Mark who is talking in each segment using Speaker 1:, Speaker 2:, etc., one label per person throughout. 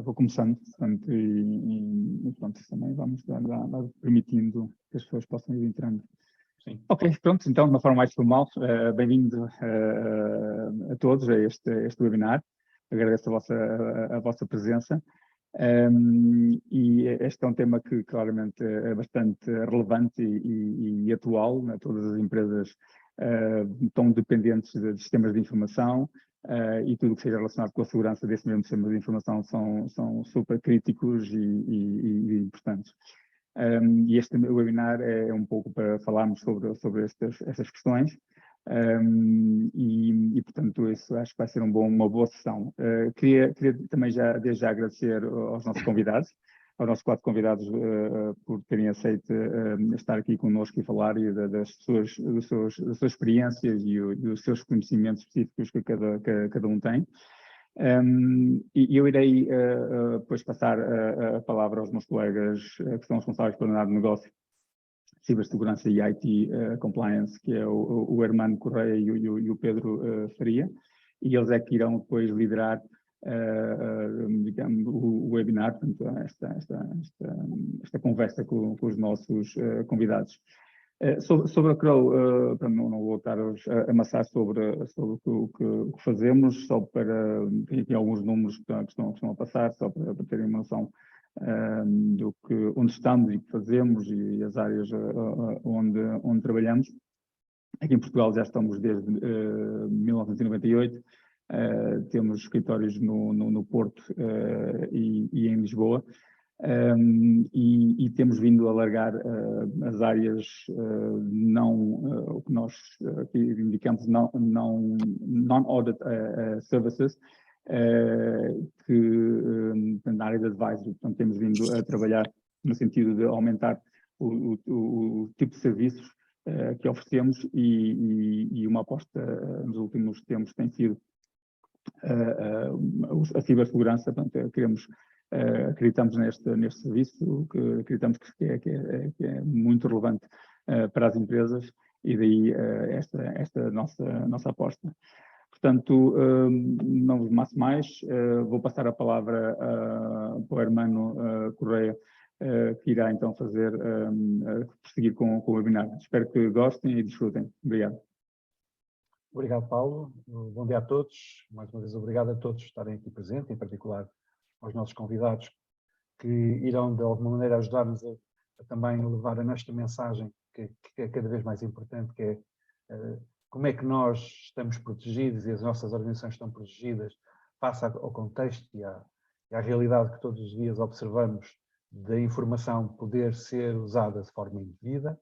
Speaker 1: vou começando, portanto, e pronto, também vamos dar permitindo que as pessoas possam ir entrando.
Speaker 2: Sim.
Speaker 1: Ok, pronto, então, de uma forma mais formal, bem-vindo a todos a este webinar. Agradeço a vossa presença. E este é um tema que claramente é bastante relevante e atual, né? Todas as empresas estão dependentes de sistemas de informação e tudo o que seja relacionado com a segurança desse mesmo sistema de informação são super críticos e importantes. E este webinar é um pouco para falarmos sobre estas questões. Portanto, isso acho que vai ser uma boa sessão. Queria também desde já agradecer aos nossos convidados, aos nossos 4 convidados por terem aceito estar aqui connosco e falar das suas experiências e dos seus conhecimentos específicos que cada um tem. E eu irei depois passar a palavra aos meus colegas que são responsáveis pela unidade de negócio, cibersegurança e IT compliance, que é o Hermano Correia e o Pedro Faria, e eles é que irão depois liderar digamos, o webinar, portanto, esta conversa com os nossos convidados. Sobre a Crow, não vou estar a amassar sobre o que fazemos, só para ter alguns números que estão a passar, só para terem uma noção onde estamos e o que fazemos e as áreas onde trabalhamos. Aqui em Portugal já estamos desde 1998, temos escritórios no Porto e em Lisboa. E temos vindo a alargar as áreas o que nós aqui indicamos non-audit services, na área de advisory. Portanto, temos vindo a trabalhar no sentido de aumentar o tipo de serviços que oferecemos e uma aposta nos últimos tempos tem sido a cibersegurança. Portanto, acreditamos neste serviço, que acreditamos que é muito relevante para as empresas e daí esta nossa aposta. Portanto, não vos maço mais, vou passar a palavra para o Hermano Correia, que irá então prosseguir com o webinar. Espero que gostem e desfrutem. Obrigado.
Speaker 2: Obrigado, Paulo. Bom dia a todos. Mais uma vez, obrigado a todos por estarem aqui presentes, em particular aos nossos convidados, que irão, de alguma maneira, ajudar-nos a também levar a nesta mensagem, que é cada vez mais importante, que é como é que nós estamos protegidos e as nossas organizações estão protegidas face ao contexto e à realidade que todos os dias observamos da informação poder ser usada de forma indevida.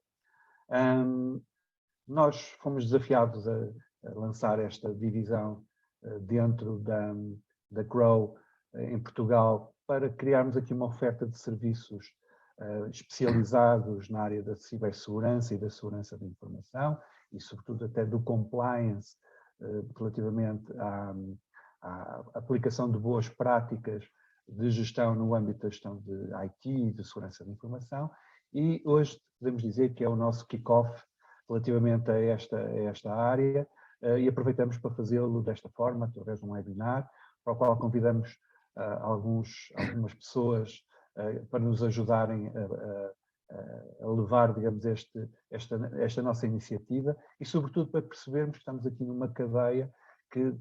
Speaker 2: Nós fomos desafiados a lançar esta divisão dentro da Crow em Portugal para criarmos aqui uma oferta de serviços especializados na área da cibersegurança e da segurança da informação e, sobretudo, até do compliance relativamente à aplicação de boas práticas de gestão no âmbito da gestão de IT e de segurança da informação. E hoje podemos dizer que é o nosso kick-off relativamente a esta área e aproveitamos para fazê-lo desta forma, através de um webinar, para o qual convidamos algumas pessoas para nos ajudarem a levar, digamos, esta nossa iniciativa e, sobretudo, para percebermos que estamos aqui numa cadeia que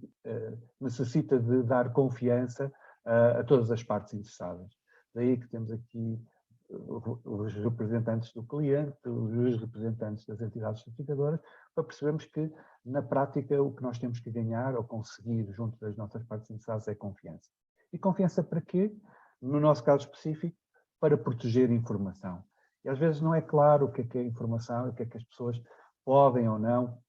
Speaker 2: necessita de dar confiança a todas as partes interessadas. Daí que temos aqui os representantes do cliente, os representantes das entidades certificadoras, para percebermos que, na prática, o que nós temos que ganhar ou conseguir junto das nossas partes interessadas é confiança. E confiança para quê? No nosso caso específico, para proteger informação. E às vezes não é claro o que é informação e o que é que as pessoas podem ou não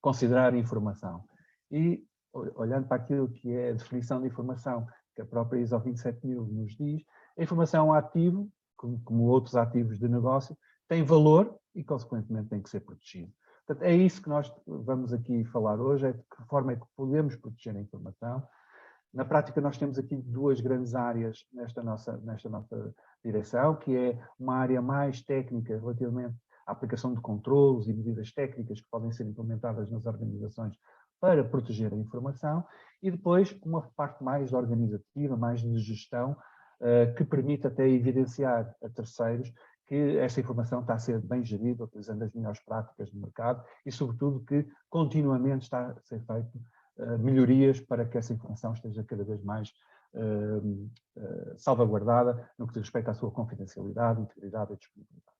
Speaker 2: considerar informação. E, olhando para aquilo que é a definição de informação, que a própria ISO 27000 nos diz, a informação é um ativo, como outros ativos de negócio, tem valor e, consequentemente, tem que ser protegido. Portanto, é isso que nós vamos aqui falar hoje, é de que forma é que podemos proteger a informação. Na prática, nós temos aqui 2 grandes áreas nesta nossa direção, que é uma área mais técnica relativamente à aplicação de controlos e medidas técnicas que podem ser implementadas nas organizações para proteger a informação, e depois uma parte mais organizativa, mais de gestão, que permite até evidenciar a terceiros que esta informação está a ser bem gerida, utilizando as melhores práticas do mercado e, sobretudo, que continuamente está a ser feito melhorias para que essa informação esteja cada vez mais salvaguardada no que diz respeito à sua confidencialidade, integridade e disponibilidade.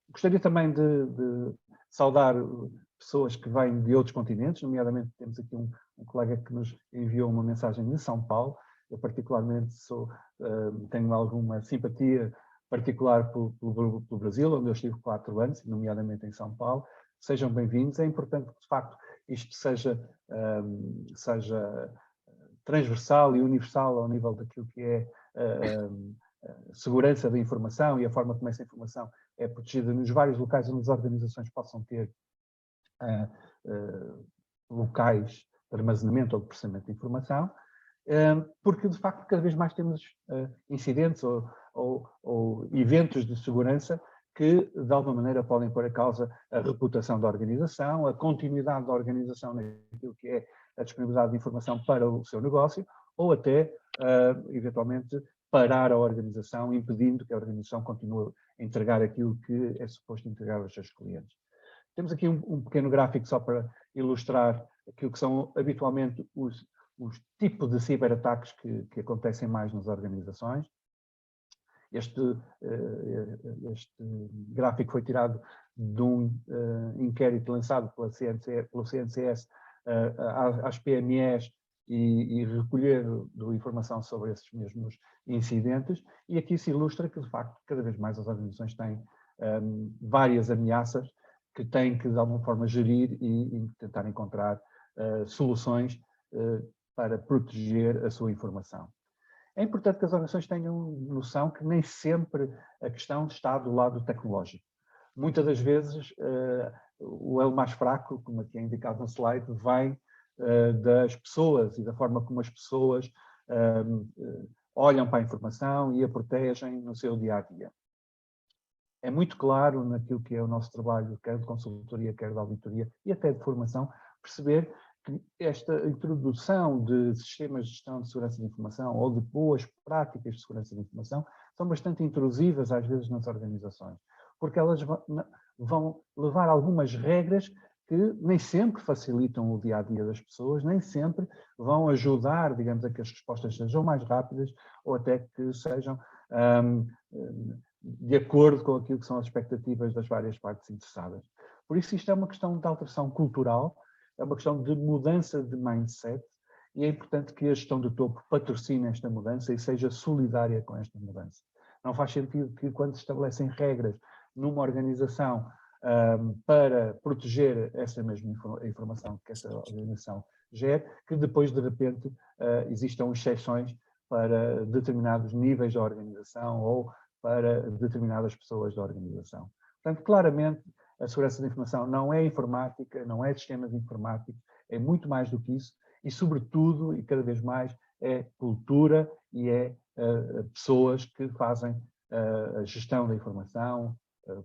Speaker 2: Gostaria também de saudar pessoas que vêm de outros continentes, nomeadamente temos aqui um colega que nos enviou uma mensagem de São Paulo. Eu particularmente tenho alguma simpatia particular pelo Brasil, onde eu estive 4 anos, nomeadamente em São Paulo. Sejam bem-vindos. É importante que, de facto, isto seja transversal e universal ao nível daquilo que é segurança da informação e a forma como essa informação é protegida nos vários locais onde as organizações possam ter locais de armazenamento ou de processamento de informação, porque de facto cada vez mais temos incidentes ou eventos de segurança que de alguma maneira podem pôr a causa a reputação da organização, a continuidade da organização naquilo que é a disponibilidade de informação para o seu negócio, ou até eventualmente parar a organização, impedindo que a organização continue a entregar aquilo que é suposto entregar aos seus clientes. Temos aqui um pequeno gráfico só para ilustrar aquilo que são habitualmente os tipos de ciberataques que acontecem mais nas organizações. Este gráfico foi tirado de um inquérito lançado pelo CNCS às PMEs e recolher informação sobre esses mesmos incidentes. E aqui se ilustra que, de facto, cada vez mais as organizações têm várias ameaças que têm que, de alguma forma, gerir e tentar encontrar soluções para proteger a sua informação. É importante que as organizações tenham noção que nem sempre a questão está do lado tecnológico. Muitas das vezes, o elo mais fraco, como aqui é indicado no slide, vem das pessoas e da forma como as pessoas olham para a informação e a protegem no seu dia-a-dia. É muito claro naquilo que é o nosso trabalho, quer de consultoria, quer de auditoria e até de formação, perceber que esta introdução de sistemas de gestão de segurança de informação ou de boas práticas de segurança de informação são bastante intrusivas às vezes nas organizações, porque elas vão levar algumas regras que nem sempre facilitam o dia-a-dia das pessoas, nem sempre vão ajudar, digamos, a que as respostas sejam mais rápidas ou até que sejam de acordo com aquilo que são as expectativas das várias partes interessadas. Por isso, isto é uma questão de alteração cultural, é uma questão de mudança de mindset e é importante que a gestão do topo patrocine esta mudança e seja solidária com esta mudança. Não faz sentido que, quando se estabelecem regras numa organização para proteger essa mesma informação que essa organização gera, que depois, de repente, existam exceções para determinados níveis da organização ou para determinadas pessoas da organização. Portanto, claramente, a segurança da informação não é informática, não é sistemas informáticos, é muito mais do que isso e, sobretudo, e cada vez mais, é cultura e é pessoas que fazem a gestão da informação,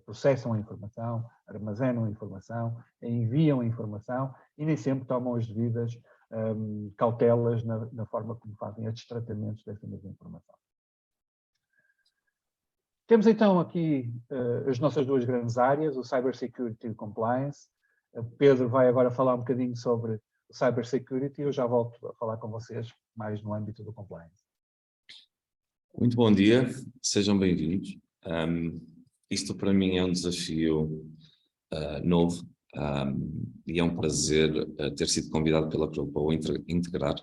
Speaker 2: processam a informação, armazenam a informação, enviam a informação e nem sempre tomam as devidas cautelas na forma como fazem estes tratamentos dessa mesma informação. Temos então aqui as nossas duas grandes áreas, o Cybersecurity e o Compliance. O Pedro vai agora falar um bocadinho sobre o Cybersecurity e eu já volto a falar com vocês mais no âmbito do Compliance.
Speaker 3: Muito bom dia, sejam bem-vindos. Isto para mim é um desafio novo e é um prazer ter sido convidado pela Crow para integrar.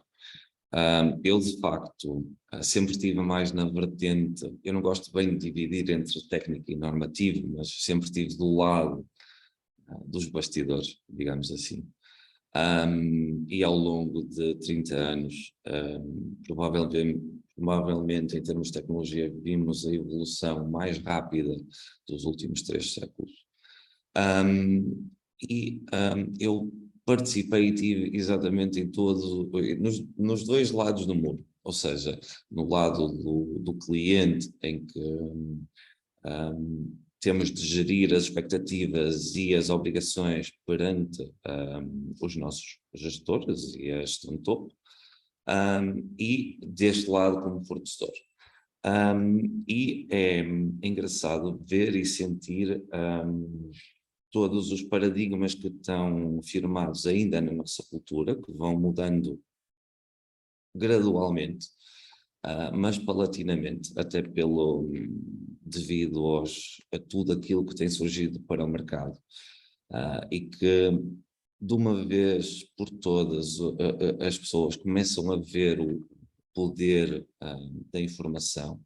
Speaker 3: Eu, de facto, sempre estive mais na vertente, eu não gosto bem de dividir entre técnico e normativo, mas sempre estive do lado dos bastidores, digamos assim. E ao longo de 30 anos, provavelmente em termos de tecnologia, vimos a evolução mais rápida dos últimos 3 séculos. Eu participei e tive exatamente em nos dois lados do mundo, ou seja, no lado do cliente, em que temos de gerir as expectativas e as obrigações perante os nossos gestores e a gestão de topo, e deste lado como fornecedor. E é engraçado ver e sentir todos os paradigmas que estão firmados ainda na nossa cultura, que vão mudando gradualmente, mas paulatinamente, até devido a tudo aquilo que tem surgido para o mercado, e que de uma vez por todas as pessoas começam a ver o poder da informação,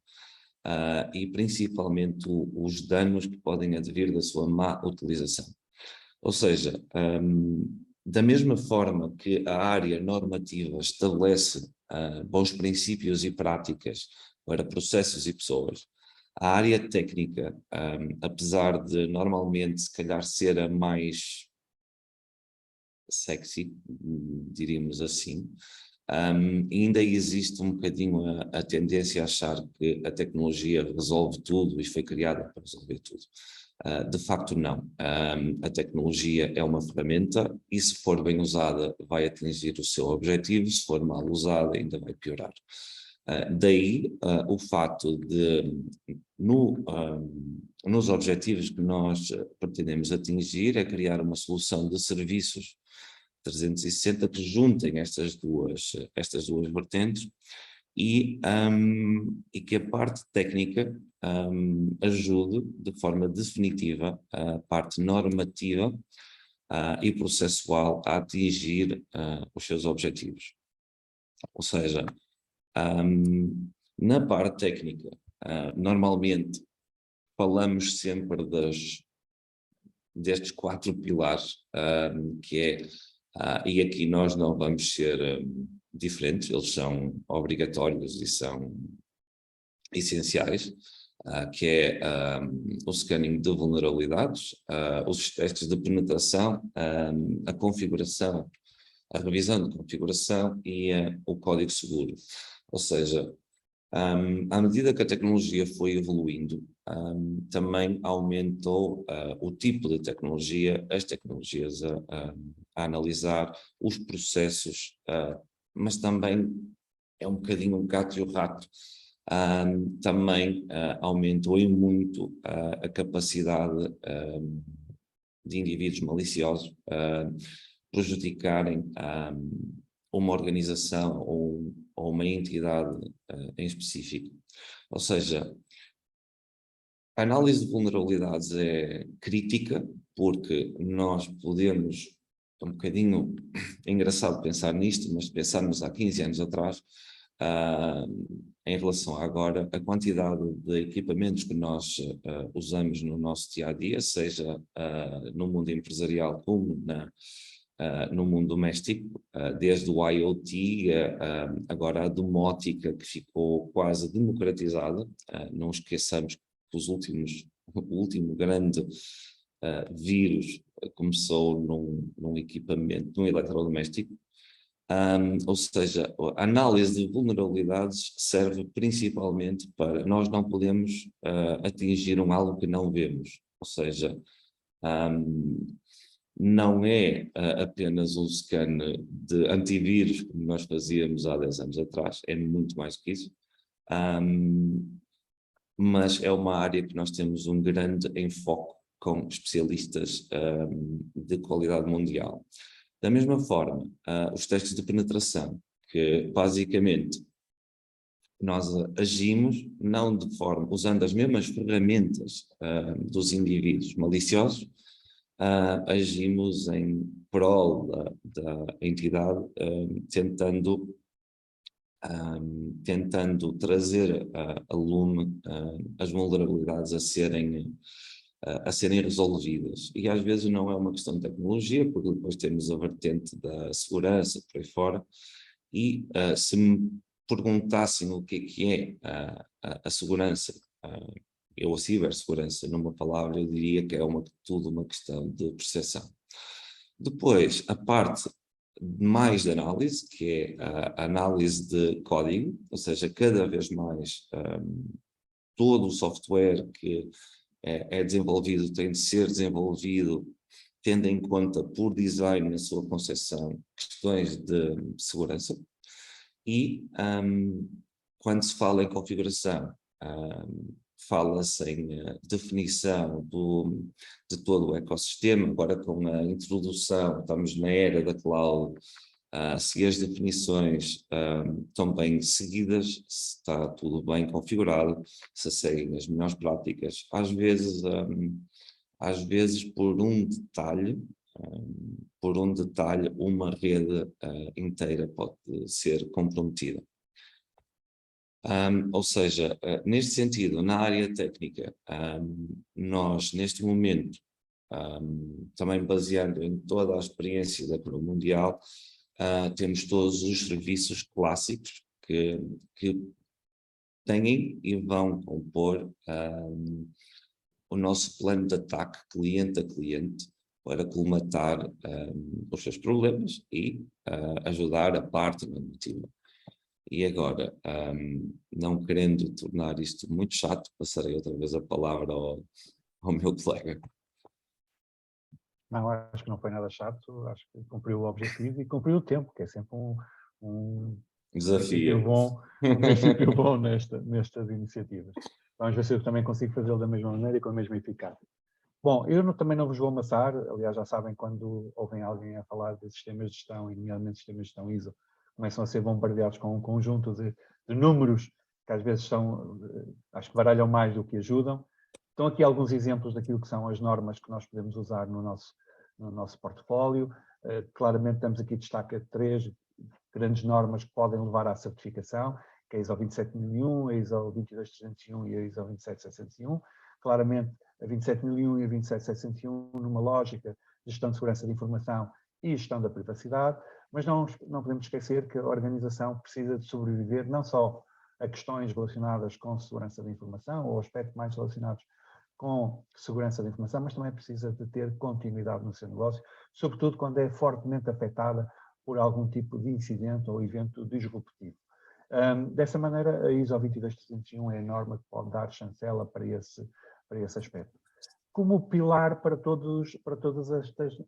Speaker 3: e principalmente os danos que podem advir da sua má utilização. Ou seja, da mesma forma que a área normativa estabelece bons princípios e práticas para processos e pessoas, a área técnica, apesar de normalmente se calhar ser a mais sexy, diríamos assim, ainda existe um bocadinho a tendência a achar que a tecnologia resolve tudo e foi criada para resolver tudo. De facto não, a tecnologia é uma ferramenta e se for bem usada vai atingir o seu objetivo, se for mal usada ainda vai piorar. Daí o fato de, nos objetivos que nós pretendemos atingir, é criar uma solução de serviços 360 que juntem estas duas vertentes e que a parte técnica ajude de forma definitiva a parte normativa e processual a atingir os seus objetivos. Ou seja, na parte técnica, normalmente falamos sempre destes 4 pilares, que é, e aqui nós não vamos ser diferentes, eles são obrigatórios e são essenciais, que é o scanning de vulnerabilidades, os testes de penetração, a configuração, a revisão de configuração e o código seguro. Ou seja, à medida que a tecnologia foi evoluindo, também aumentou o tipo de tecnologia, as tecnologias a analisar, os processos, mas também é um bocadinho um gato e o rato. Também aumentou e muito a capacidade de indivíduos maliciosos prejudicarem uma organização ou uma entidade em específico. Ou seja, a análise de vulnerabilidades é crítica porque nós podemos, é um bocadinho engraçado pensar nisto, mas pensarmos há 15 anos atrás, em relação a agora, a quantidade de equipamentos que nós usamos no nosso dia-a-dia, seja no mundo empresarial como no mundo doméstico, desde o IoT, agora a domótica, que ficou quase democratizada. Não esqueçamos que o último grande vírus começou num equipamento, num eletrodoméstico. Ou seja, a análise de vulnerabilidades serve principalmente para nós não podemos atingir algo que não vemos, ou seja, não é apenas um scan de antivírus como nós fazíamos há 10 anos atrás, é muito mais que isso, mas é uma área que nós temos um grande enfoque com especialistas de qualidade mundial. Da mesma forma, os testes de penetração, que basicamente nós agimos não de forma, usando as mesmas ferramentas dos indivíduos maliciosos, agimos em prol da entidade, tentando trazer a lume as vulnerabilidades a serem resolvidas. E às vezes não é uma questão de tecnologia, porque depois temos a vertente da segurança por aí fora, e se me perguntassem o que é a segurança, ou a cibersegurança, numa palavra, eu diria que é tudo uma questão de percepção. Depois, a parte mais de análise, que é a análise de código, ou seja, cada vez mais todo o software que é desenvolvido, tem de ser desenvolvido tendo em conta por design na sua concepção questões de segurança e quando se fala em configuração, fala-se em definição de todo o ecossistema. Agora com a introdução, estamos na era da cloud, se as definições estão bem seguidas, se está tudo bem configurado, se seguem as melhores práticas, às vezes por um detalhe, uma rede inteira pode ser comprometida. Ou seja, neste sentido, na área técnica, nós neste momento, também baseando em toda a experiência da Crow Mundial, temos todos os serviços clássicos que têm e vão compor o nosso plano de ataque cliente a cliente para colmatar os seus problemas e ajudar a parte normativa. E agora, não querendo tornar isto muito chato, passarei outra vez a palavra ao meu colega.
Speaker 2: Não, acho que não foi nada chato, acho que cumpriu o objetivo e cumpriu o tempo, que é sempre um
Speaker 3: Desafio.
Speaker 2: um princípio bom nestas iniciativas. Vamos ver se eu também consigo fazê-lo da mesma maneira e com a mesma eficácia. Bom, eu também não vos vou amassar, aliás já sabem quando ouvem alguém a falar de sistemas de gestão, e nomeadamente sistemas de gestão ISO, começam a ser bombardeados com um conjunto de números que às vezes são, acho que baralham mais do que ajudam. Estão aqui alguns exemplos daquilo que são as normas que nós podemos usar no nosso portfólio. Claramente temos aqui destaque 3 grandes normas que podem levar à certificação, que é a ISO 27001, a ISO 22301 e a ISO 27701. Claramente a 27001 e a 27701 numa lógica de gestão de segurança de informação e gestão da privacidade, mas não podemos esquecer que a organização precisa de sobreviver não só a questões relacionadas com segurança da informação ou aspectos mais relacionados com segurança da informação, mas também precisa de ter continuidade no seu negócio, sobretudo quando é fortemente afetada por algum tipo de incidente ou evento disruptivo. Dessa maneira, a ISO 22301 é a norma que pode dar chancela para esse aspecto. Como pilar para todas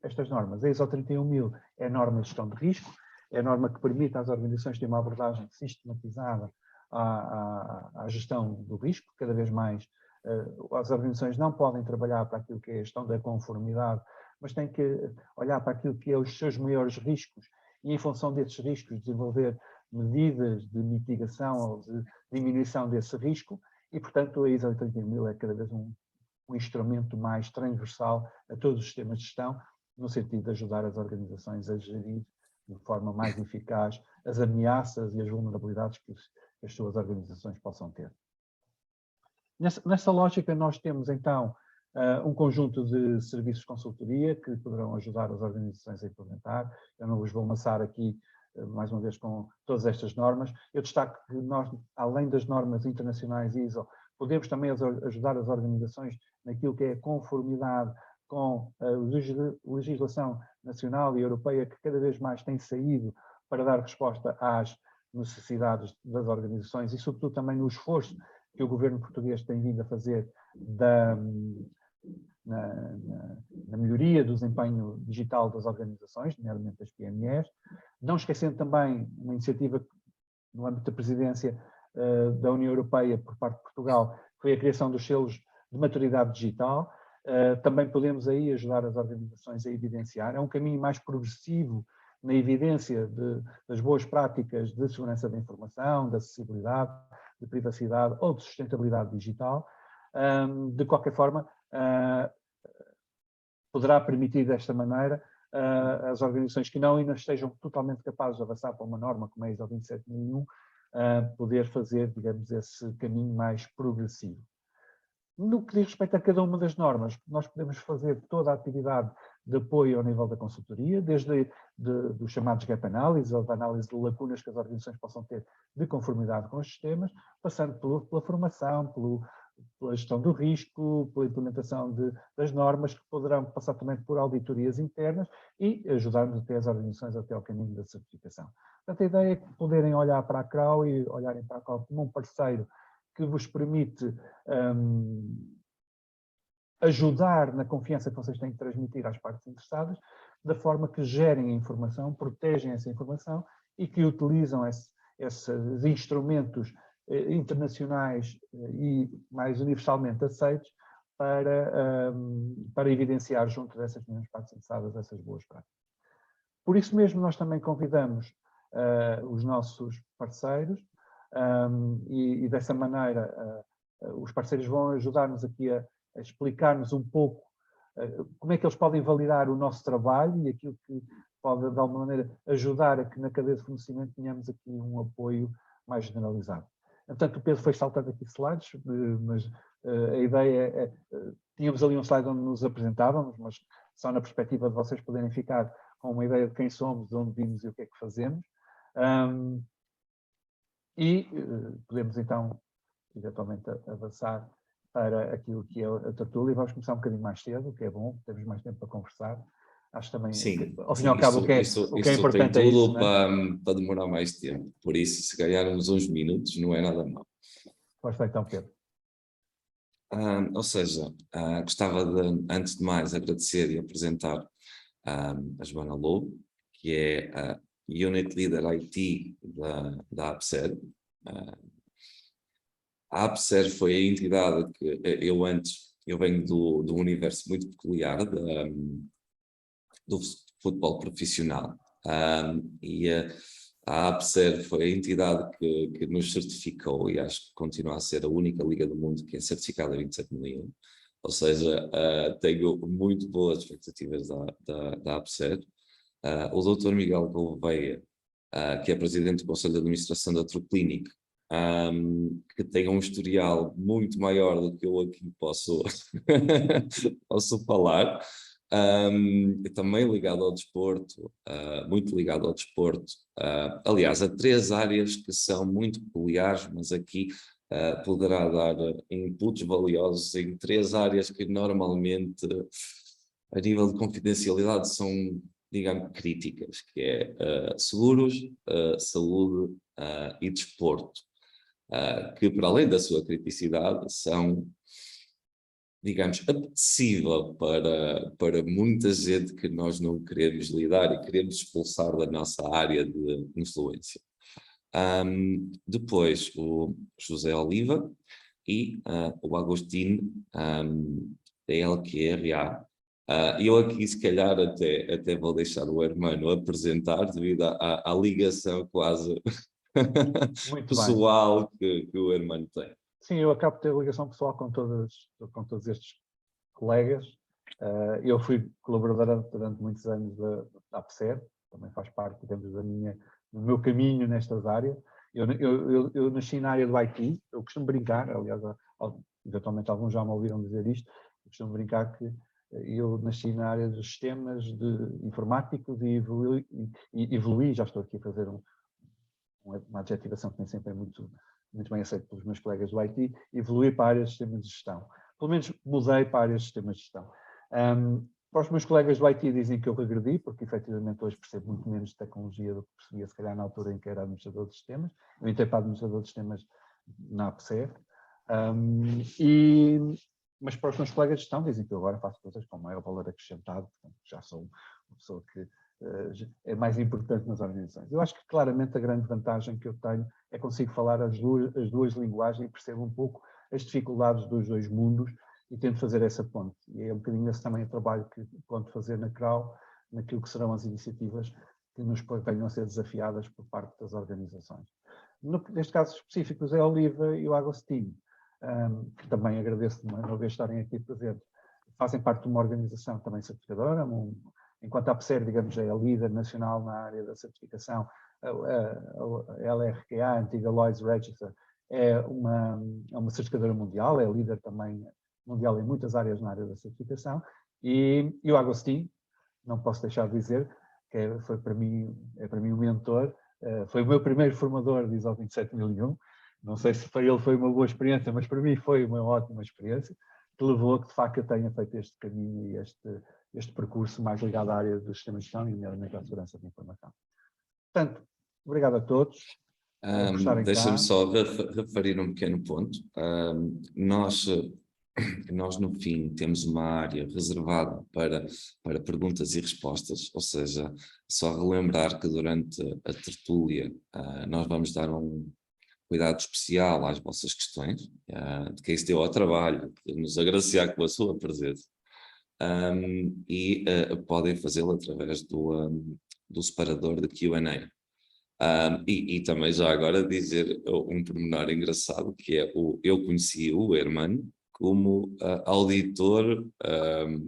Speaker 2: estas normas, a ISO 31000 é a norma de gestão de risco, é a norma que permite às organizações terem uma abordagem sistematizada à gestão do risco. Cada vez mais as organizações não podem trabalhar para aquilo que é a gestão da conformidade, mas têm que olhar para aquilo que é os seus maiores riscos e, em função desses riscos, desenvolver medidas de mitigação ou de diminuição desse risco e, portanto, a ISO 31000 é cada vez um instrumento mais transversal a todos os sistemas de gestão, no sentido de ajudar as organizações a gerir de forma mais eficaz as ameaças e as vulnerabilidades que as suas organizações possam ter. Nessa lógica, nós temos, então, um conjunto de serviços de consultoria que poderão ajudar as organizações a implementar. Eu não vos vou amassar aqui, mais uma vez, com todas estas normas. Eu destaco que nós, além das normas internacionais ISO, podemos também ajudar as organizações naquilo que é a conformidade com a legislação nacional e europeia, que cada vez mais tem saído para dar resposta às necessidades das organizações e, sobretudo, também no esforço que o governo português tem vindo a fazer na melhoria do desempenho digital das organizações, nomeadamente das PMEs. Não esquecendo também uma iniciativa no âmbito da presidência da União Europeia por parte de Portugal, que foi a criação dos selos de maturidade digital. Também podemos aí ajudar as organizações a evidenciar. É um caminho mais progressivo na evidência das boas práticas de segurança da informação, de acessibilidade, de privacidade ou de sustentabilidade digital. De qualquer forma, poderá permitir desta maneira as organizações que ainda estejam totalmente capazes de avançar para uma norma como a ISO 27001, poder fazer, digamos, esse caminho mais progressivo. No que diz respeito a cada uma das normas, nós podemos fazer toda a atividade de apoio ao nível da consultoria, desde dos chamados gap analysis, ou da análise de lacunas que as organizações possam ter de conformidade com os sistemas, passando pela formação, pela gestão do risco, pela implementação das normas, que poderão passar também por auditorias internas e ajudar-nos até as organizações até ao caminho da certificação. Portanto, a ideia é que poderem olhar para a CRAU e olharem para a CRAU como um parceiro que vos permite ajudar na confiança que vocês têm que transmitir às partes interessadas, da forma que gerem a informação, protegem essa informação e que utilizam esses instrumentos internacionais e mais universalmente aceitos para evidenciar junto dessas mesmas partes interessadas essas boas práticas. Por isso mesmo nós também convidamos os nossos parceiros e dessa maneira os parceiros vão ajudar-nos aqui a explicar-nos um pouco como é que eles podem validar o nosso trabalho e aquilo que pode, de alguma maneira, ajudar a que na cadeia de fornecimento tenhamos aqui um apoio mais generalizado. Portanto, o Pedro foi saltando aqui slides, mas a ideia é, tínhamos ali um slide onde nos apresentávamos, mas só na perspectiva de vocês poderem ficar com uma ideia de quem somos, de onde vimos e o que é que fazemos. Podemos então, eventualmente, avançar para aquilo que é a tertúlia e vamos começar um bocadinho mais cedo, o que é bom, temos mais tempo para conversar. Acho também,
Speaker 3: Sim,
Speaker 2: ao fim e ao cabo, o que é importante
Speaker 3: tem
Speaker 2: é
Speaker 3: tudo
Speaker 2: isso,
Speaker 3: para demorar mais tempo. Por isso, se ganharmos uns minutos, não é nada mal.
Speaker 2: Perfeito, então, Pedro.
Speaker 3: Ou seja, gostava de, antes de mais, agradecer e apresentar a Joana Lobo, que é a Unit Leader IT da AppSer. A AppSer foi a entidade que eu venho do universo muito peculiar do futebol profissional. E a AppSer foi a entidade que nos certificou, e acho que continua a ser a única liga do mundo que é certificada 27001. Ou seja, tenho muito boas expectativas da AppSer. O Dr. Miguel Gouveia, que é presidente do Conselho de Administração da Truclinic, que tem um historial muito maior do que eu aqui posso falar, também ligado ao desporto, muito ligado ao desporto, aliás, a 3 áreas que são muito peculiares, mas aqui poderá dar inputs valiosos em 3 áreas que normalmente, a nível de confidencialidade, são, digamos, críticas, que é seguros, saúde e desporto. Que, para além da sua criticidade, são, digamos, apetecível para muita gente que nós não queremos lidar e queremos expulsar da nossa área de influência. Depois, o José Oliva e o Agostinho, da LQRA. Eu aqui, se calhar, até vou deixar o Hermano apresentar, devido à ligação quase pessoal que o Hermano tem.
Speaker 2: Sim, eu acabo de ter ligação pessoal com todos estes colegas. Eu fui colaborador durante muitos anos da AppSer, também faz parte, digamos, do meu caminho nestas áreas. Eu nasci na área do IT, eu costumo brincar, aliás, eventualmente alguns já me ouviram dizer isto, eu costumo brincar que eu nasci na área dos sistemas informáticos e evoluí, já estou aqui a fazer uma adjetivação que nem sempre é muito bem aceito pelos meus colegas do IT, evoluir para a área de sistemas de gestão. Pelo menos mudei para a área de sistemas de gestão. Para os meus colegas do IT dizem que eu regredi, porque efetivamente hoje percebo muito menos de tecnologia do que percebia se calhar na altura em que era administrador de sistemas. Eu entrei para administrador de sistemas na AppSer. Mas para os meus colegas de gestão dizem que eu agora faço coisas com maior valor acrescentado, portanto, já sou uma pessoa que é mais importante nas organizações. Eu acho que claramente a grande vantagem que eu tenho é que consigo falar as duas linguagens e percebo um pouco as dificuldades dos dois mundos e tento fazer essa ponte. E é um bocadinho esse também o trabalho que tento fazer na CRAU, naquilo que serão as iniciativas que nos venham a ser desafiadas por parte das organizações. Neste caso específico, o Zé Oliva e o Agostinho, que também agradeço de uma vez estarem aqui presentes, fazem parte de uma organização também certificadora, enquanto a AppSer, digamos, é a líder nacional na área da certificação, a LRQA, a antiga Lloyd's Register, é uma certificadora mundial, é líder também mundial em muitas áreas na área da certificação, e o Agostinho, não posso deixar de dizer, que é para mim um mentor, foi o meu primeiro formador de ISO 27001, não sei se para ele foi uma boa experiência, mas para mim foi uma ótima experiência, que levou a que de facto eu tenha feito este caminho e este percurso mais ligado à área dos sistemas de gestão e nomeadamente à segurança de informação. Portanto, obrigado a todos.
Speaker 3: Deixa-me só referir um pequeno ponto. Nós nós no fim temos uma área reservada para perguntas e respostas, ou seja, só relembrar que durante a tertúlia nós vamos dar um cuidado especial às vossas questões, de quem se deu ao trabalho, de nos agraciar com a sua presença, e podem fazê-lo através do separador de Q&A. E também já agora dizer um pormenor engraçado, que é eu conheci o Hermano como auditor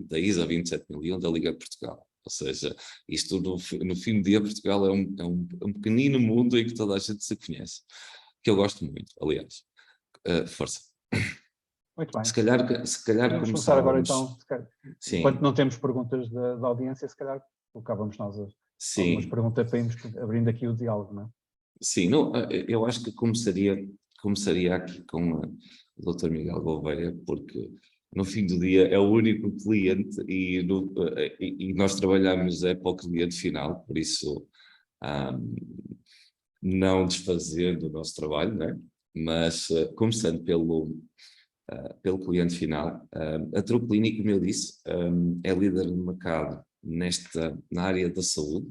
Speaker 3: da ISA 27001 da Liga de Portugal. Ou seja, isto no fim do dia Portugal é um pequenino mundo em que toda a gente se conhece, que eu gosto muito, aliás. Força.
Speaker 2: Muito bem.
Speaker 3: Se calhar
Speaker 2: Podemos começar agora então,
Speaker 3: Sim.
Speaker 2: enquanto não temos perguntas da audiência, se calhar colocávamos nós algumas perguntas para irmos abrindo aqui o diálogo, não é?
Speaker 3: Sim, não, eu acho que começaria aqui com o Dr. Miguel Gouveia, porque no fim do dia é o único cliente e nós trabalhamos para o cliente final, por isso não desfazendo o nosso trabalho, né? Mas começando pelo cliente final, a Truclinic, como eu disse, é líder no mercado na área da saúde,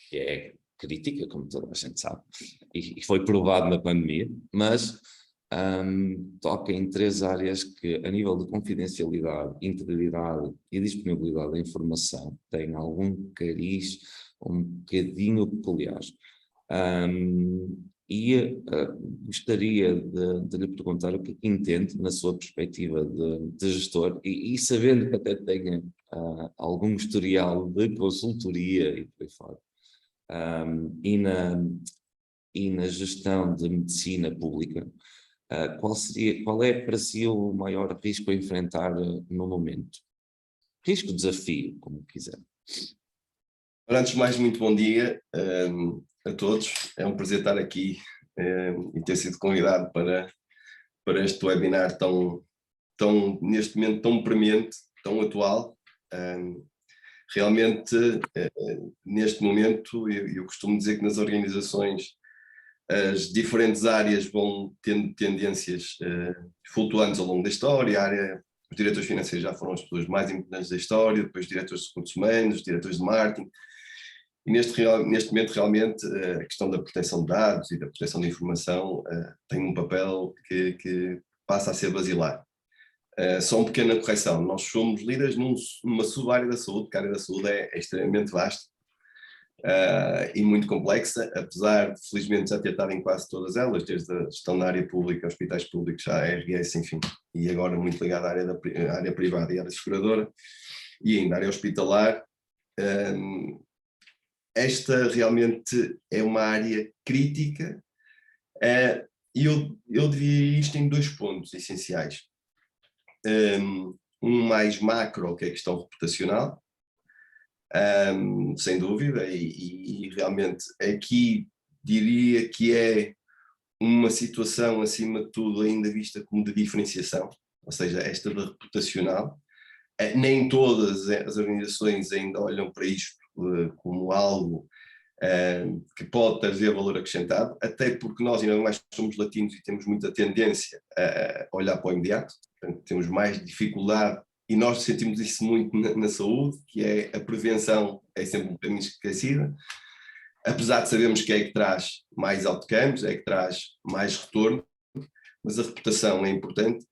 Speaker 3: que é crítica, como toda a gente sabe, e foi provado na pandemia, mas toca em 3 áreas que, a nível de confidencialidade, integridade e disponibilidade da informação, têm algum cariz um bocadinho peculiares. Gostaria de lhe perguntar o que entende na sua perspectiva de gestor e sabendo que até tenha algum historial de consultoria e por aí fora, e na gestão de medicina pública, qual é para si o maior risco a enfrentar no momento? Risco, desafio, como quiser.
Speaker 4: Antes de mais, muito bom dia a todos. É um prazer estar aqui e ter sido convidado para este webinar neste momento tão premente, tão atual. Realmente, neste momento, eu costumo dizer que nas organizações as diferentes áreas vão tendo tendências flutuantes ao longo da história. Os diretores financeiros já foram as pessoas mais importantes da história, depois os diretores de recursos humanos, os diretores de marketing. E neste momento, realmente, a questão da proteção de dados e da proteção da informação tem um papel que passa a ser basilar. Só uma pequena correção, nós somos líderes numa sub-área da saúde, porque a área da saúde é extremamente vasta e muito complexa, apesar de, felizmente, já ter estado em quase todas elas, desde a gestão da área pública, hospitais públicos, a ARS, enfim, e agora muito ligada à área privada e à área seguradora, e ainda à área hospitalar. Esta realmente é uma área crítica e eu divido isto em 2 pontos essenciais. Um mais macro, que é a questão reputacional, sem dúvida, e realmente aqui diria que é uma situação, acima de tudo, ainda vista como de diferenciação, ou seja, esta da reputacional. Nem todas as organizações ainda olham para isto como algo que pode trazer valor acrescentado, até porque nós ainda mais somos latinos e temos muita tendência a olhar para o imediato, portanto, temos mais dificuldade, e nós sentimos isso muito na saúde, que é a prevenção é sempre um bocadinho esquecida, apesar de sabermos que é que traz mais outcomes, é que traz mais retorno, mas a reputação é importante.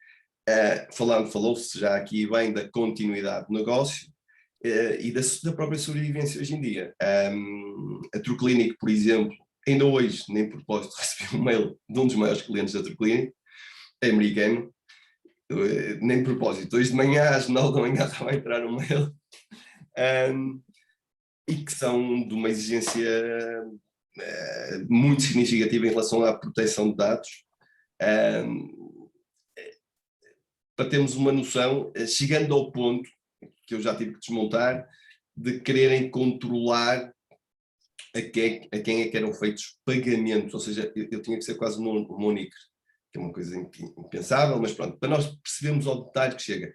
Speaker 4: Falou-se já aqui bem da continuidade do negócio e da própria sobrevivência hoje em dia. A Truclinic, por exemplo, ainda hoje, nem por propósito, recebi um mail de um dos maiores clientes da Truclinic, americano, nem por propósito, hoje de manhã, às 9 da manhã, estava a entrar um mail, e que são de uma exigência muito significativa em relação à proteção de dados. Para termos uma noção, chegando ao ponto que eu já tive que desmontar, de quererem controlar a quem é que eram feitos pagamentos, ou seja, eu tinha que ser quase um moniker, que é uma coisa impensável, mas pronto, para nós percebermos ao detalhe que chega.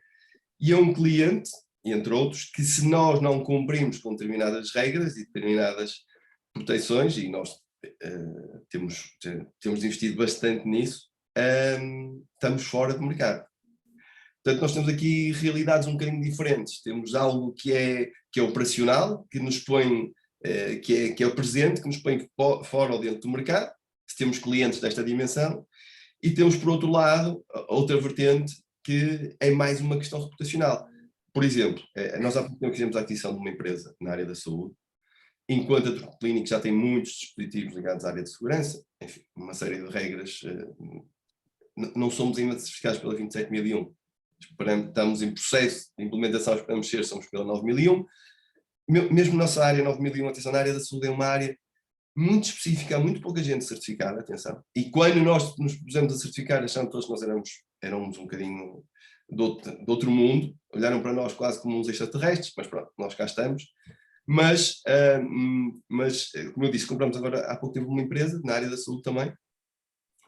Speaker 4: E é um cliente, entre outros, que se nós não cumprimos com determinadas regras e determinadas proteções, e nós temos investido bastante nisso, estamos fora do mercado. Portanto, nós temos aqui realidades um bocadinho diferentes. Temos algo que é operacional, que nos põe, que é o presente, que nos põe fora ou dentro do mercado, se temos clientes desta dimensão, e temos, por outro lado, outra vertente, que é mais uma questão reputacional. Por exemplo, nós há pouco tempo fizemos a aquisição de uma empresa na área da saúde, enquanto a Truco Clínico já tem muitos dispositivos ligados à área de segurança, enfim, uma série de regras, não somos ainda certificados pela 27001, estamos em processo de implementação, esperamos ser, somos pela 9001, mesmo nossa área 9001, atenção, na área da saúde é uma área muito específica, há muito pouca gente certificada, atenção, e quando nós nos pusemos a certificar, achando todos que nós éramos um bocadinho de outro mundo, olharam para nós quase como uns extraterrestres, mas pronto, nós cá estamos. Mas, como eu disse, compramos agora há pouco tempo uma empresa, na área da saúde também,